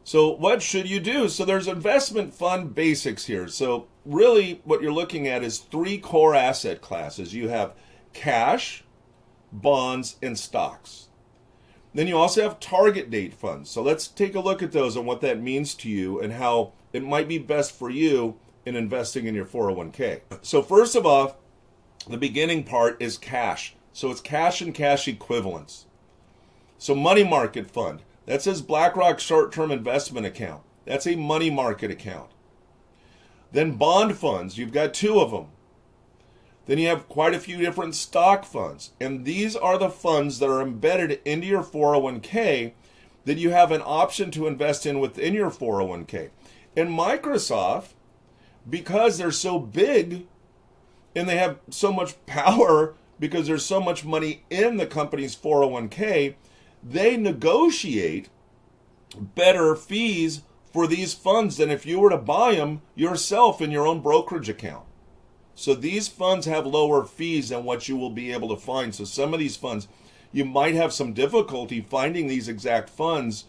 So what should you do? So there's investment fund basics here. So really what you're looking at is 3 core asset classes. You have cash, bonds, and stocks. Then you also have target date funds. So let's take a look at those and what that means to you and how it might be best for you in investing in your 401k. So first of all, the beginning part is cash. So it's cash and cash equivalents. So money market fund. That says BlackRock short-term investment account. That's a money market account. Then bond funds. You've got 2 of them. Then you have quite a few different stock funds. And these are the funds that are embedded into your 401k that you have an option to invest in within your 401k. And Microsoft, because they're so big and they have so much power because there's so much money in the company's 401k, they negotiate better fees for these funds than if you were to buy them yourself in your own brokerage account. So these funds have lower fees than what you will be able to find. So some of these funds, you might have some difficulty finding these exact funds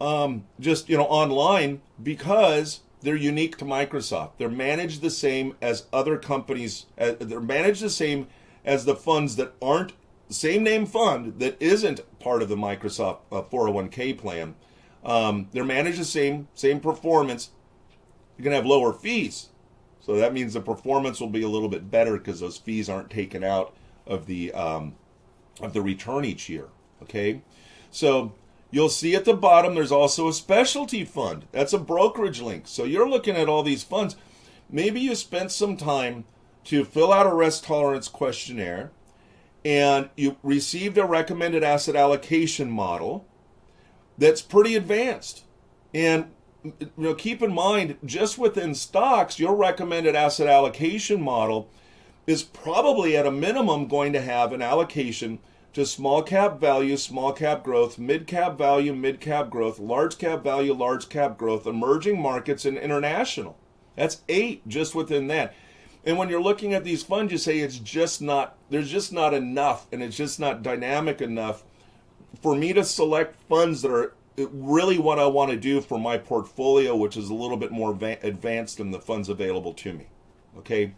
online because they're unique to Microsoft. They're managed the same as other companies. They're managed the same as the funds that aren't the same name fund that isn't part of the Microsoft 401k plan. They're managed the same performance. You're going to have lower fees. So that means the performance will be a little bit better because those fees aren't taken out of the return each year. Okay, so you'll see at the bottom there's also a specialty fund. That's a brokerage link. So you're looking at all these funds. Maybe you spent some time to fill out a risk tolerance questionnaire, and you received a recommended asset allocation model that's pretty advanced. And keep in mind, just within stocks, your recommended asset allocation model is probably at a minimum going to have an allocation to small cap value, small cap growth, mid cap value, mid cap growth, large cap value, large cap growth, emerging markets, and international. That's 8 just within that. And when you're looking at these funds, you say there's just not enough, and it's just not dynamic enough for me to select funds that are really what I want to do for my portfolio, which is a little bit more advanced than the funds available to me. Okay,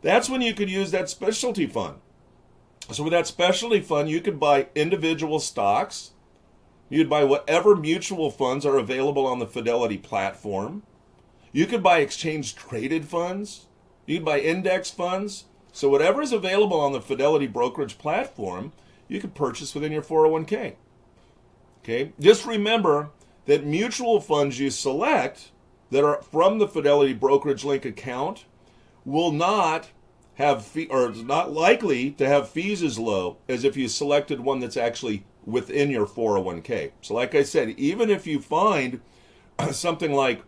that's when you could use that specialty fund. So with that specialty fund, you could buy individual stocks. You'd buy whatever mutual funds are available on the Fidelity platform. You could buy exchange traded funds. You could buy index funds. So whatever is available on the Fidelity brokerage platform, you could purchase within your 401k. Okay, just remember that mutual funds you select that are from the Fidelity brokerage link account will not have or is not likely to have fees as low as if you selected one that's actually within your 401k. So like I said, even if you find something like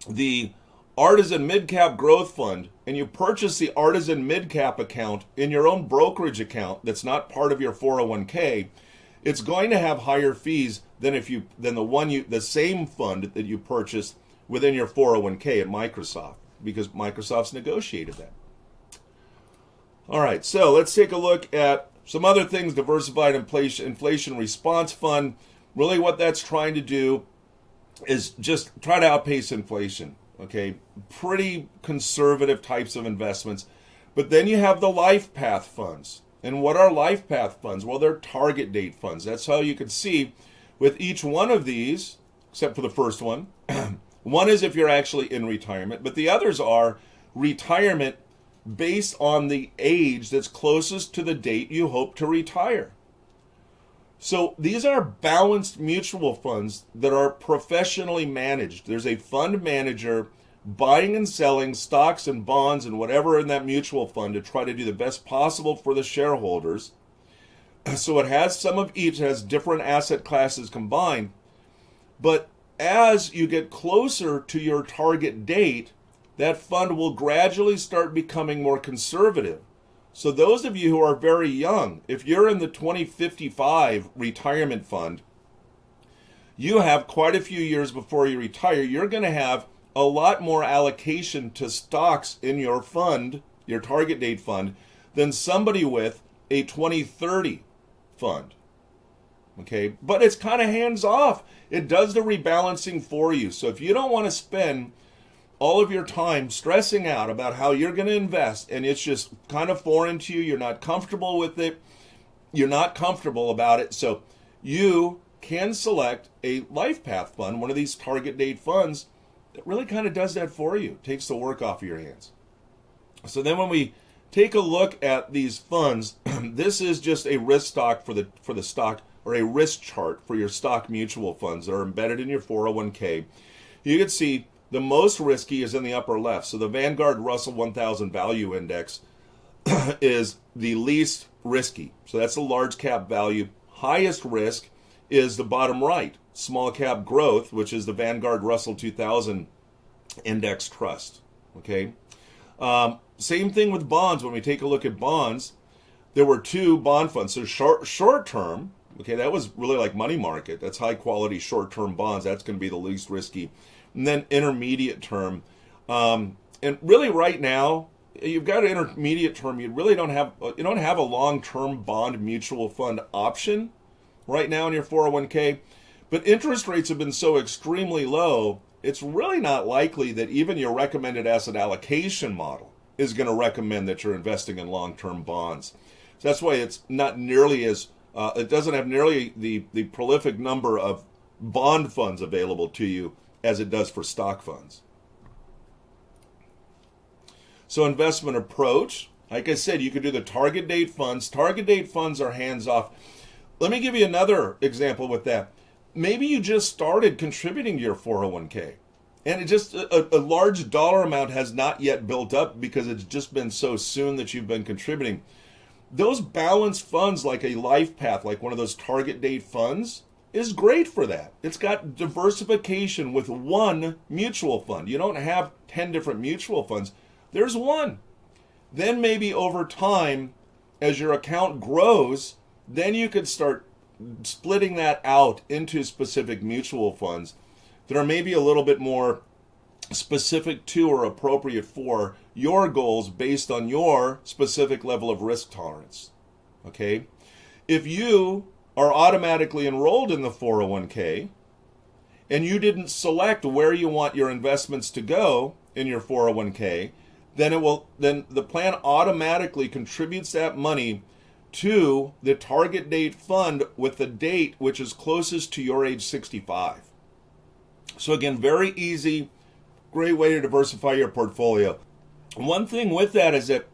the Artisan Midcap Growth Fund and you purchase the Artisan Midcap account in your own brokerage account that's not part of your 401k, it's going to have higher fees than the same fund that you purchased within your 401k at Microsoft, because Microsoft's negotiated that. All right, so let's take a look at some other things. Diversified Inflation Response Fund. Really what that's trying to do is just try to outpace inflation. Okay, pretty conservative types of investments. But then you have the Life Path funds. And what are Life Path funds? Well, they're target date funds. That's how you can see with each one of these, except for the first one. One is if you're actually in retirement, but the others are retirement based on the age that's closest to the date you hope to retire. So these are balanced mutual funds that are professionally managed. There's a fund manager buying and selling stocks and bonds and whatever in that mutual fund to try to do the best possible for the shareholders. So it has some of each, it has different asset classes combined. But as you get closer to your target date, that fund will gradually start becoming more conservative. So those of you who are very young, if you're in the 2055 retirement fund, you have quite a few years before you retire. You're going to have a lot more allocation to stocks in your fund, your target date fund, than somebody with a 2030 fund. Okay, but it's kind of hands off. It does the rebalancing for you. So if you don't want to spend all of your time stressing out about how you're going to invest and it's just kind of foreign to you, you're not comfortable with it, you're not comfortable about it, so you can select a life path fund, one of these target date funds that really kind of does that for you, takes the work off of your hands. So then when we take a look at these funds, this is just a risk stock for the stock, or a risk chart for your stock mutual funds that are embedded in your 401k. You can see the most risky is in the upper left. So the Vanguard Russell 1000 Value Index is the least risky. So that's the large cap value. Highest risk is the bottom right, small cap growth, which is the Vanguard Russell 2000 Index Trust. Okay. Same thing with bonds. When we take a look at bonds, there were two bond funds. So short term, okay, that was really like money market. That's high quality short term bonds. That's going to be the least risky. And then intermediate term. And really right now, you've got an intermediate term. You don't have a long-term bond mutual fund option right now in your 401k. But interest rates have been so extremely low, it's really not likely that even your recommended asset allocation model is going to recommend that you're investing in long-term bonds. So that's why it's not nearly as, it doesn't have nearly the prolific number of bond funds available to you as it does for stock funds. So investment approach, like I said, you could do the target date funds. Target date funds are hands off. Let me give you another example with that. Maybe you just started contributing to your 401k and it just a large dollar amount has not yet built up because it's just been so soon that you've been contributing. Those balanced funds like a life path, like one of those target date funds, is great for that. It's got diversification with one mutual fund. You don't have 10 different mutual funds. There's one. Then maybe over time, as your account grows, then you could start splitting that out into specific mutual funds that are maybe a little bit more specific to or appropriate for your goals based on your specific level of risk tolerance. Okay? If you are automatically enrolled in the 401k and you didn't select where you want your investments to go in your 401k, then the plan automatically contributes that money to the target date fund with the date which is closest to your age 65. So again, very easy, great way to diversify your portfolio. One thing with that is that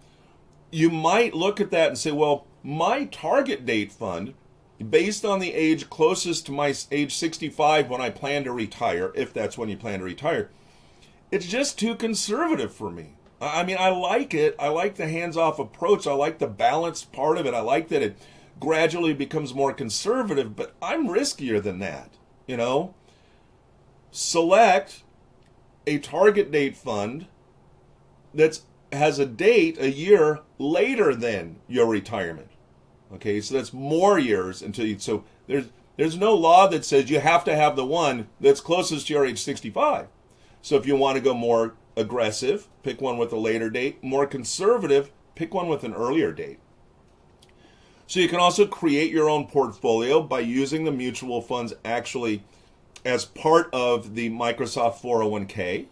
you might look at that and say, well, my target date fund, based on the age closest to my age 65 when I plan to retire, if that's when you plan to retire, it's just too conservative for me. I mean, I like it. I like the hands-off approach. I like the balanced part of it. I like that it gradually becomes more conservative, but I'm riskier than that, you know? Select a target date fund that has a date a year later than your retirement. Okay, so that's more years until you, so there's no law that says you have to have the one that's closest to your age 65. So if you want to go more aggressive, pick one with a later date. More conservative, pick one with an earlier date. So you can also create your own portfolio by using the mutual funds actually as part of the Microsoft 401k.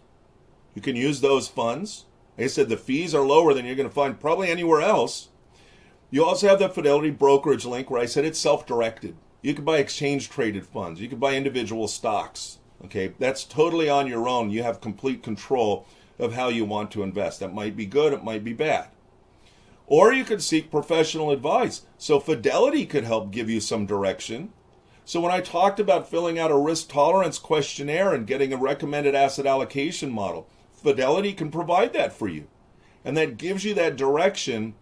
You can use those funds. Like I said, the fees are lower than you're going to find probably anywhere else. You also have the Fidelity brokerage link where I said it's self-directed. You can buy exchange-traded funds. You can buy individual stocks. Okay, that's totally on your own. You have complete control of how you want to invest. That might be good. It might be bad. Or you could seek professional advice. So Fidelity could help give you some direction. So when I talked about filling out a risk tolerance questionnaire and getting a recommended asset allocation model, Fidelity can provide that for you. And that gives you that direction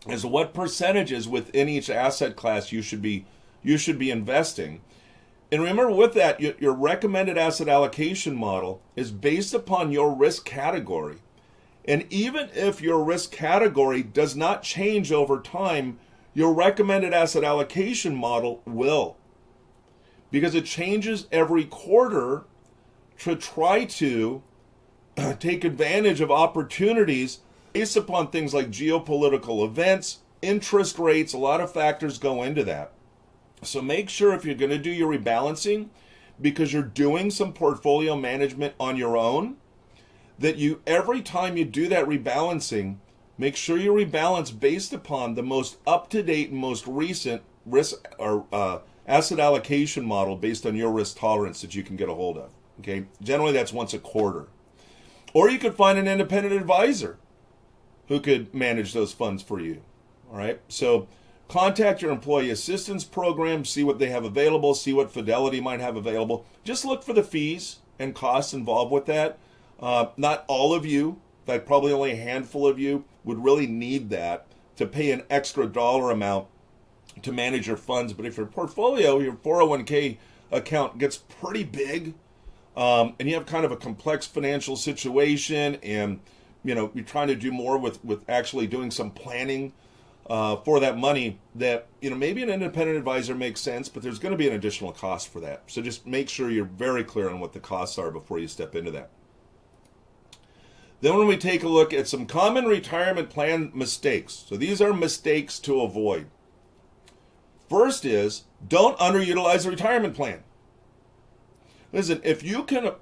as to what percentages within each asset class you should be investing. And remember with that, your recommended asset allocation model is based upon your risk category. And even if your risk category does not change over time, your recommended asset allocation model will. Because it changes every quarter to try to take advantage of opportunities based upon things like geopolitical events, interest rates. A lot of factors go into that. So make sure if you're going to do your rebalancing, because you're doing some portfolio management on your own, that you, every time you do that rebalancing, make sure you rebalance based upon the most up-to-date and most recent risk or asset allocation model based on your risk tolerance that you can get a hold of. Okay, generally that's once a quarter. Or you could find an independent advisor who could manage those funds for you. All right, so contact your employee assistance program, see what they have available, see what Fidelity might have available. Just look for the fees and costs involved with that. Not all of you, in fact, probably only a handful of you would really need that to pay an extra dollar amount to manage your funds. But if your portfolio, your 401k account gets pretty big, and you have kind of a complex financial situation, and you're trying to do more with actually doing some planning for that money, that maybe an independent advisor makes sense, but there's going to be an additional cost for that. So just make sure you're very clear on what the costs are before you step into that. Then when we take a look at some common retirement plan mistakes, so these are mistakes to avoid. First is, don't underutilize the retirement plan. Listen, if you can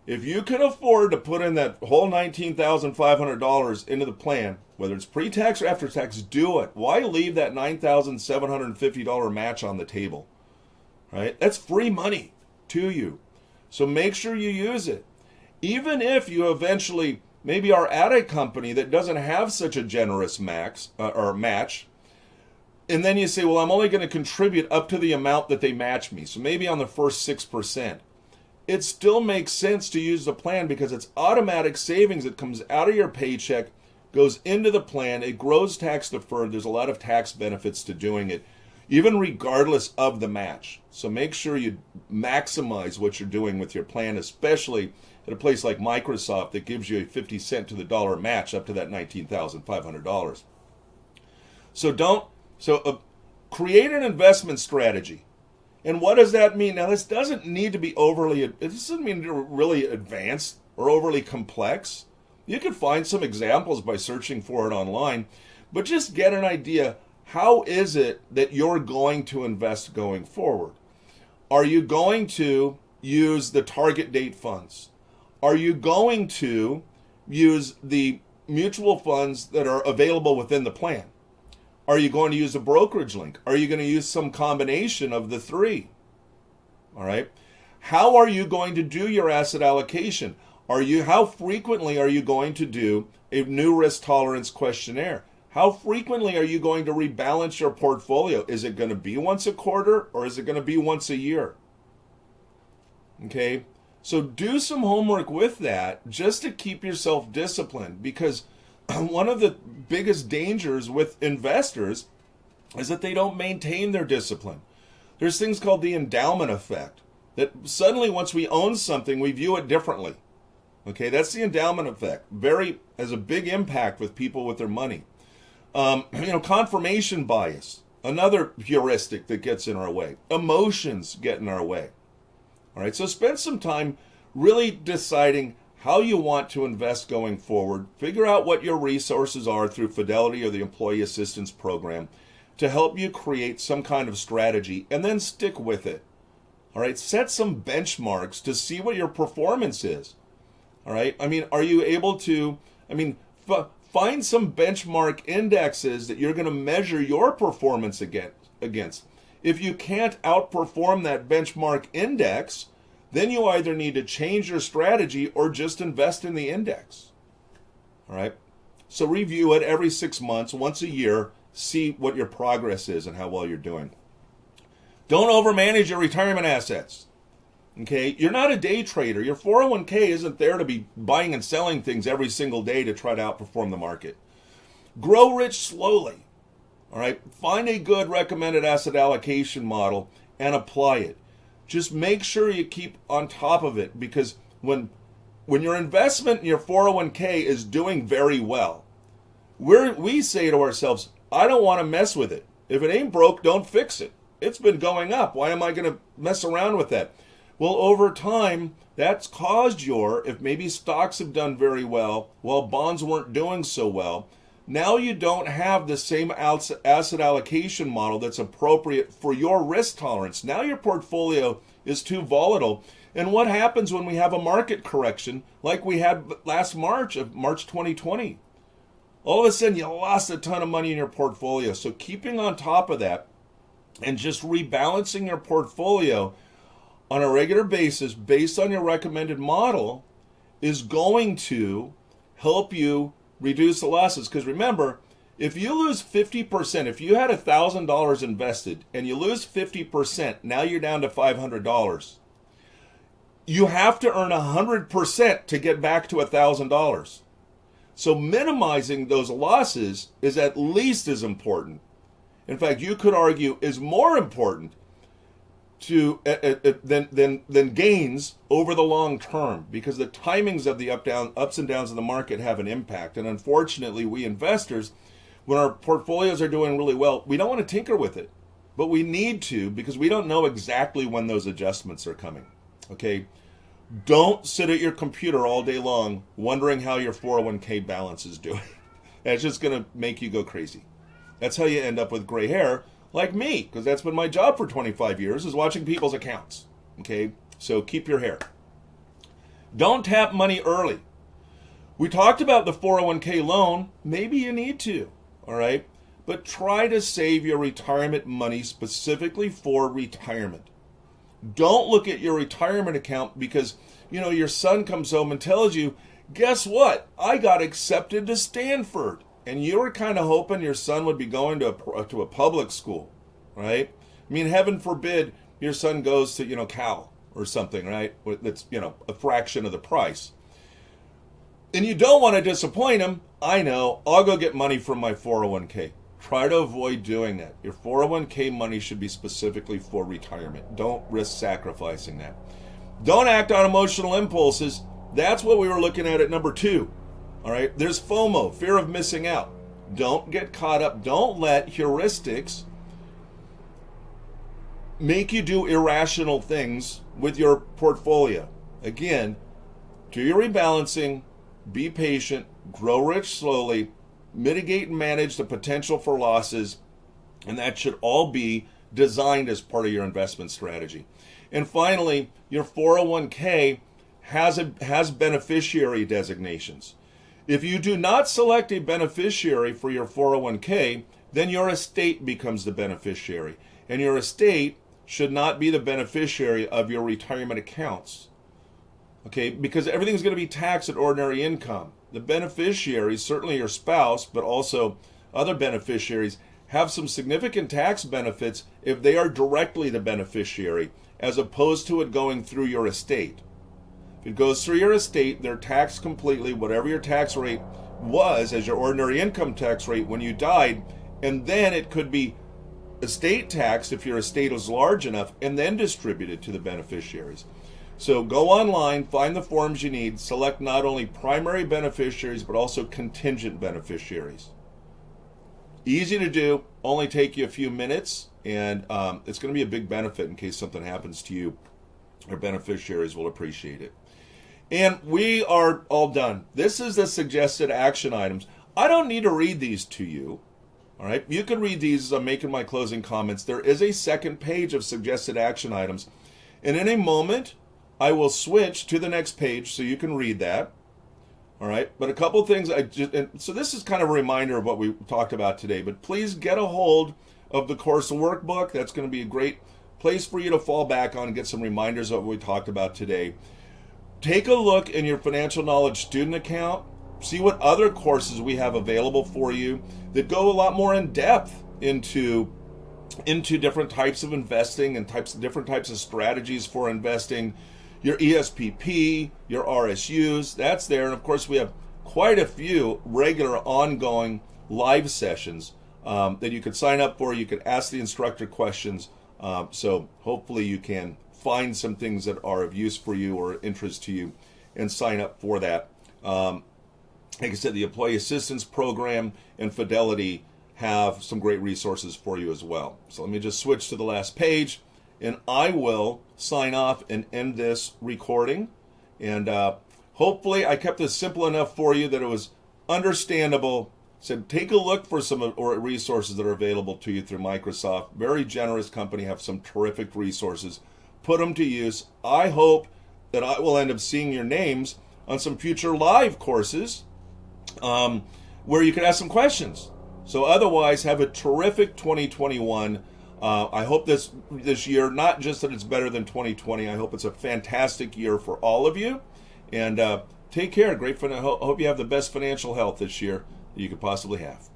afford to put in that whole $19,500 into the plan, whether it's pre-tax or after tax, do it. Why leave that $9,750 match on the table? Right? That's free money to you. So make sure you use it. Even if you eventually maybe are at a company that doesn't have such a generous match, and then you say, well, I'm only going to contribute up to the amount that they match me. So maybe on the first 6%. It still makes sense to use the plan because it's automatic savings that comes out of your paycheck, goes into the plan, it grows tax deferred. There's a lot of tax benefits to doing it, even regardless of the match. So make sure you maximize what you're doing with your plan, especially at a place like Microsoft that gives you a 50 cent to the dollar match up to that $19,500. So create an investment strategy. And what does that mean? Now, this doesn't need to be it doesn't mean really advanced or overly complex. You can find some examples by searching for it online, but just get an idea. How is it that you're going to invest going forward? Are you going to use the target date funds? Are you going to use the mutual funds that are available within the plan? Are you going to use a brokerage link? Are you going to use some combination of the three? All right. How are you going to do your asset allocation? How frequently are you going to do a new risk tolerance questionnaire? How frequently are you going to rebalance your portfolio? Is it going to be once a quarter or is it going to be once a year? Okay. So do some homework with that just to keep yourself disciplined, because one of the biggest dangers with investors is that they don't maintain their discipline. There's things called the endowment effect, that suddenly once we own something, we view it differently. Okay, that's the endowment effect. Has a big impact with people with their money. Confirmation bias, another heuristic that gets in our way. Emotions get in our way. All right, so spend some time really deciding how you want to invest going forward. Figure out what your resources are through Fidelity or the Employee Assistance Program to help you create some kind of strategy, and then stick with it. All right, set some benchmarks to see what your performance is. All right, are you able to, find some benchmark indexes that you're going to measure your performance against. If you can't outperform that benchmark index, then you either need to change your strategy or just invest in the index. All right. So review it every 6 months, once a year, see what your progress is and how well you're doing. Don't overmanage your retirement assets. Okay, you're not a day trader. Your 401k isn't there to be buying and selling things every single day to try to outperform the market. Grow rich slowly. All right, find a good recommended asset allocation model and apply it. Just make sure you keep on top of it, because when your investment in your 401k is doing very well, we say to ourselves, I don't want to mess with it. If it ain't broke, don't fix it. It's been going up. Why am I going to mess around with that? Well, over time, that's caused if maybe stocks have done very well while bonds weren't doing so well, now you don't have the same asset allocation model that's appropriate for your risk tolerance. Now your portfolio is too volatile. And what happens when we have a market correction like we had last March 2020? All of a sudden, you lost a ton of money in your portfolio. So keeping on top of that and just rebalancing your portfolio on a regular basis based on your recommended model is going to help you reduce the losses. Because remember, if you lose 50%, if you had $1,000 invested and you lose 50%, now you're down to $500. You have to earn 100% to get back to $1,000. So minimizing those losses is at least as important. In fact, you could argue is more important than gains over the long term, because the timings of the ups and downs of the market have an impact. And unfortunately, we investors, when our portfolios are doing really well, we don't want to tinker with it, but we need to, because we don't know exactly when those adjustments are coming. Okay, don't sit at your computer all day long wondering how your 401k balance is doing. That's just going to make you go crazy. That's how you end up with gray hair, like me, because that's been my job for 25 years, is watching people's accounts. Okay, so keep your hair. Don't tap money early. We talked about the 401k loan. Maybe you need to, all right? But try to save your retirement money specifically for retirement. Don't look at your retirement account because, your son comes home and tells you, guess what? I got accepted to Stanford. And you were kind of hoping your son would be going to a public school, right? I mean, heaven forbid your son goes to, Cal or something, right? That's, a fraction of the price. And you don't want to disappoint him. I know. I'll go get money from my 401k. Try to avoid doing that. Your 401k money should be specifically for retirement. Don't risk sacrificing that. Don't act on emotional impulses. That's what we were looking at number 2. All right, there's FOMO, fear of missing out. Don't get caught up. Don't let heuristics make you do irrational things with your portfolio. Again, do your rebalancing, be patient, grow rich slowly, mitigate and manage the potential for losses, and that should all be designed as part of your investment strategy. And finally, your 401k has beneficiary designations. If you do not select a beneficiary for your 401k, then your estate becomes the beneficiary. And your estate should not be the beneficiary of your retirement accounts. Okay, because everything's going to be taxed at ordinary income. The beneficiaries, certainly your spouse, but also other beneficiaries, have some significant tax benefits if they are directly the beneficiary, as opposed to it going through your estate. If it goes through your estate, they're taxed completely, whatever your tax rate was as your ordinary income tax rate when you died, and then it could be estate taxed if your estate was large enough, and then distributed to the beneficiaries. So go online, find the forms you need, select not only primary beneficiaries, but also contingent beneficiaries. Easy to do, only take you a few minutes, and it's going to be a big benefit in case something happens to you. Our beneficiaries will appreciate it. And we are all done. This is the suggested action items. I don't need to read these to you. All right, you can read these as I'm making my closing comments. There is a second page of suggested action items. And in a moment, I will switch to the next page so you can read that. All right, but a couple things so this is kind of a reminder of what we talked about today, but please get a hold of the course workbook. That's going to be a great place for you to fall back on and get some reminders of what we talked about today. Take a look in your financial knowledge student account see what other courses we have available for you that go a lot more in depth into different types of investing and different types of strategies for investing. Your ESPP, your RSUs, that's there. And of course, we have quite a few regular ongoing live sessions that you could sign up for. You could ask the instructor questions. So hopefully you can find some things that are of use for you or interest to you and sign up for that. Like I said, the Employee Assistance Program and Fidelity have some great resources for you as well. So let me just switch to the last page, and I will sign off and end this recording. And hopefully I kept this simple enough for you that it was understandable. So take a look for some resources that are available to you through Microsoft. Very generous company, have some terrific resources. Put them to use. I hope that I will end up seeing your names on some future live courses where you can ask some questions. So otherwise, have a terrific 2021. I hope this year, not just that it's better than 2020, I hope it's a fantastic year for all of you. And take care. I hope you have the best financial health this year that you could possibly have.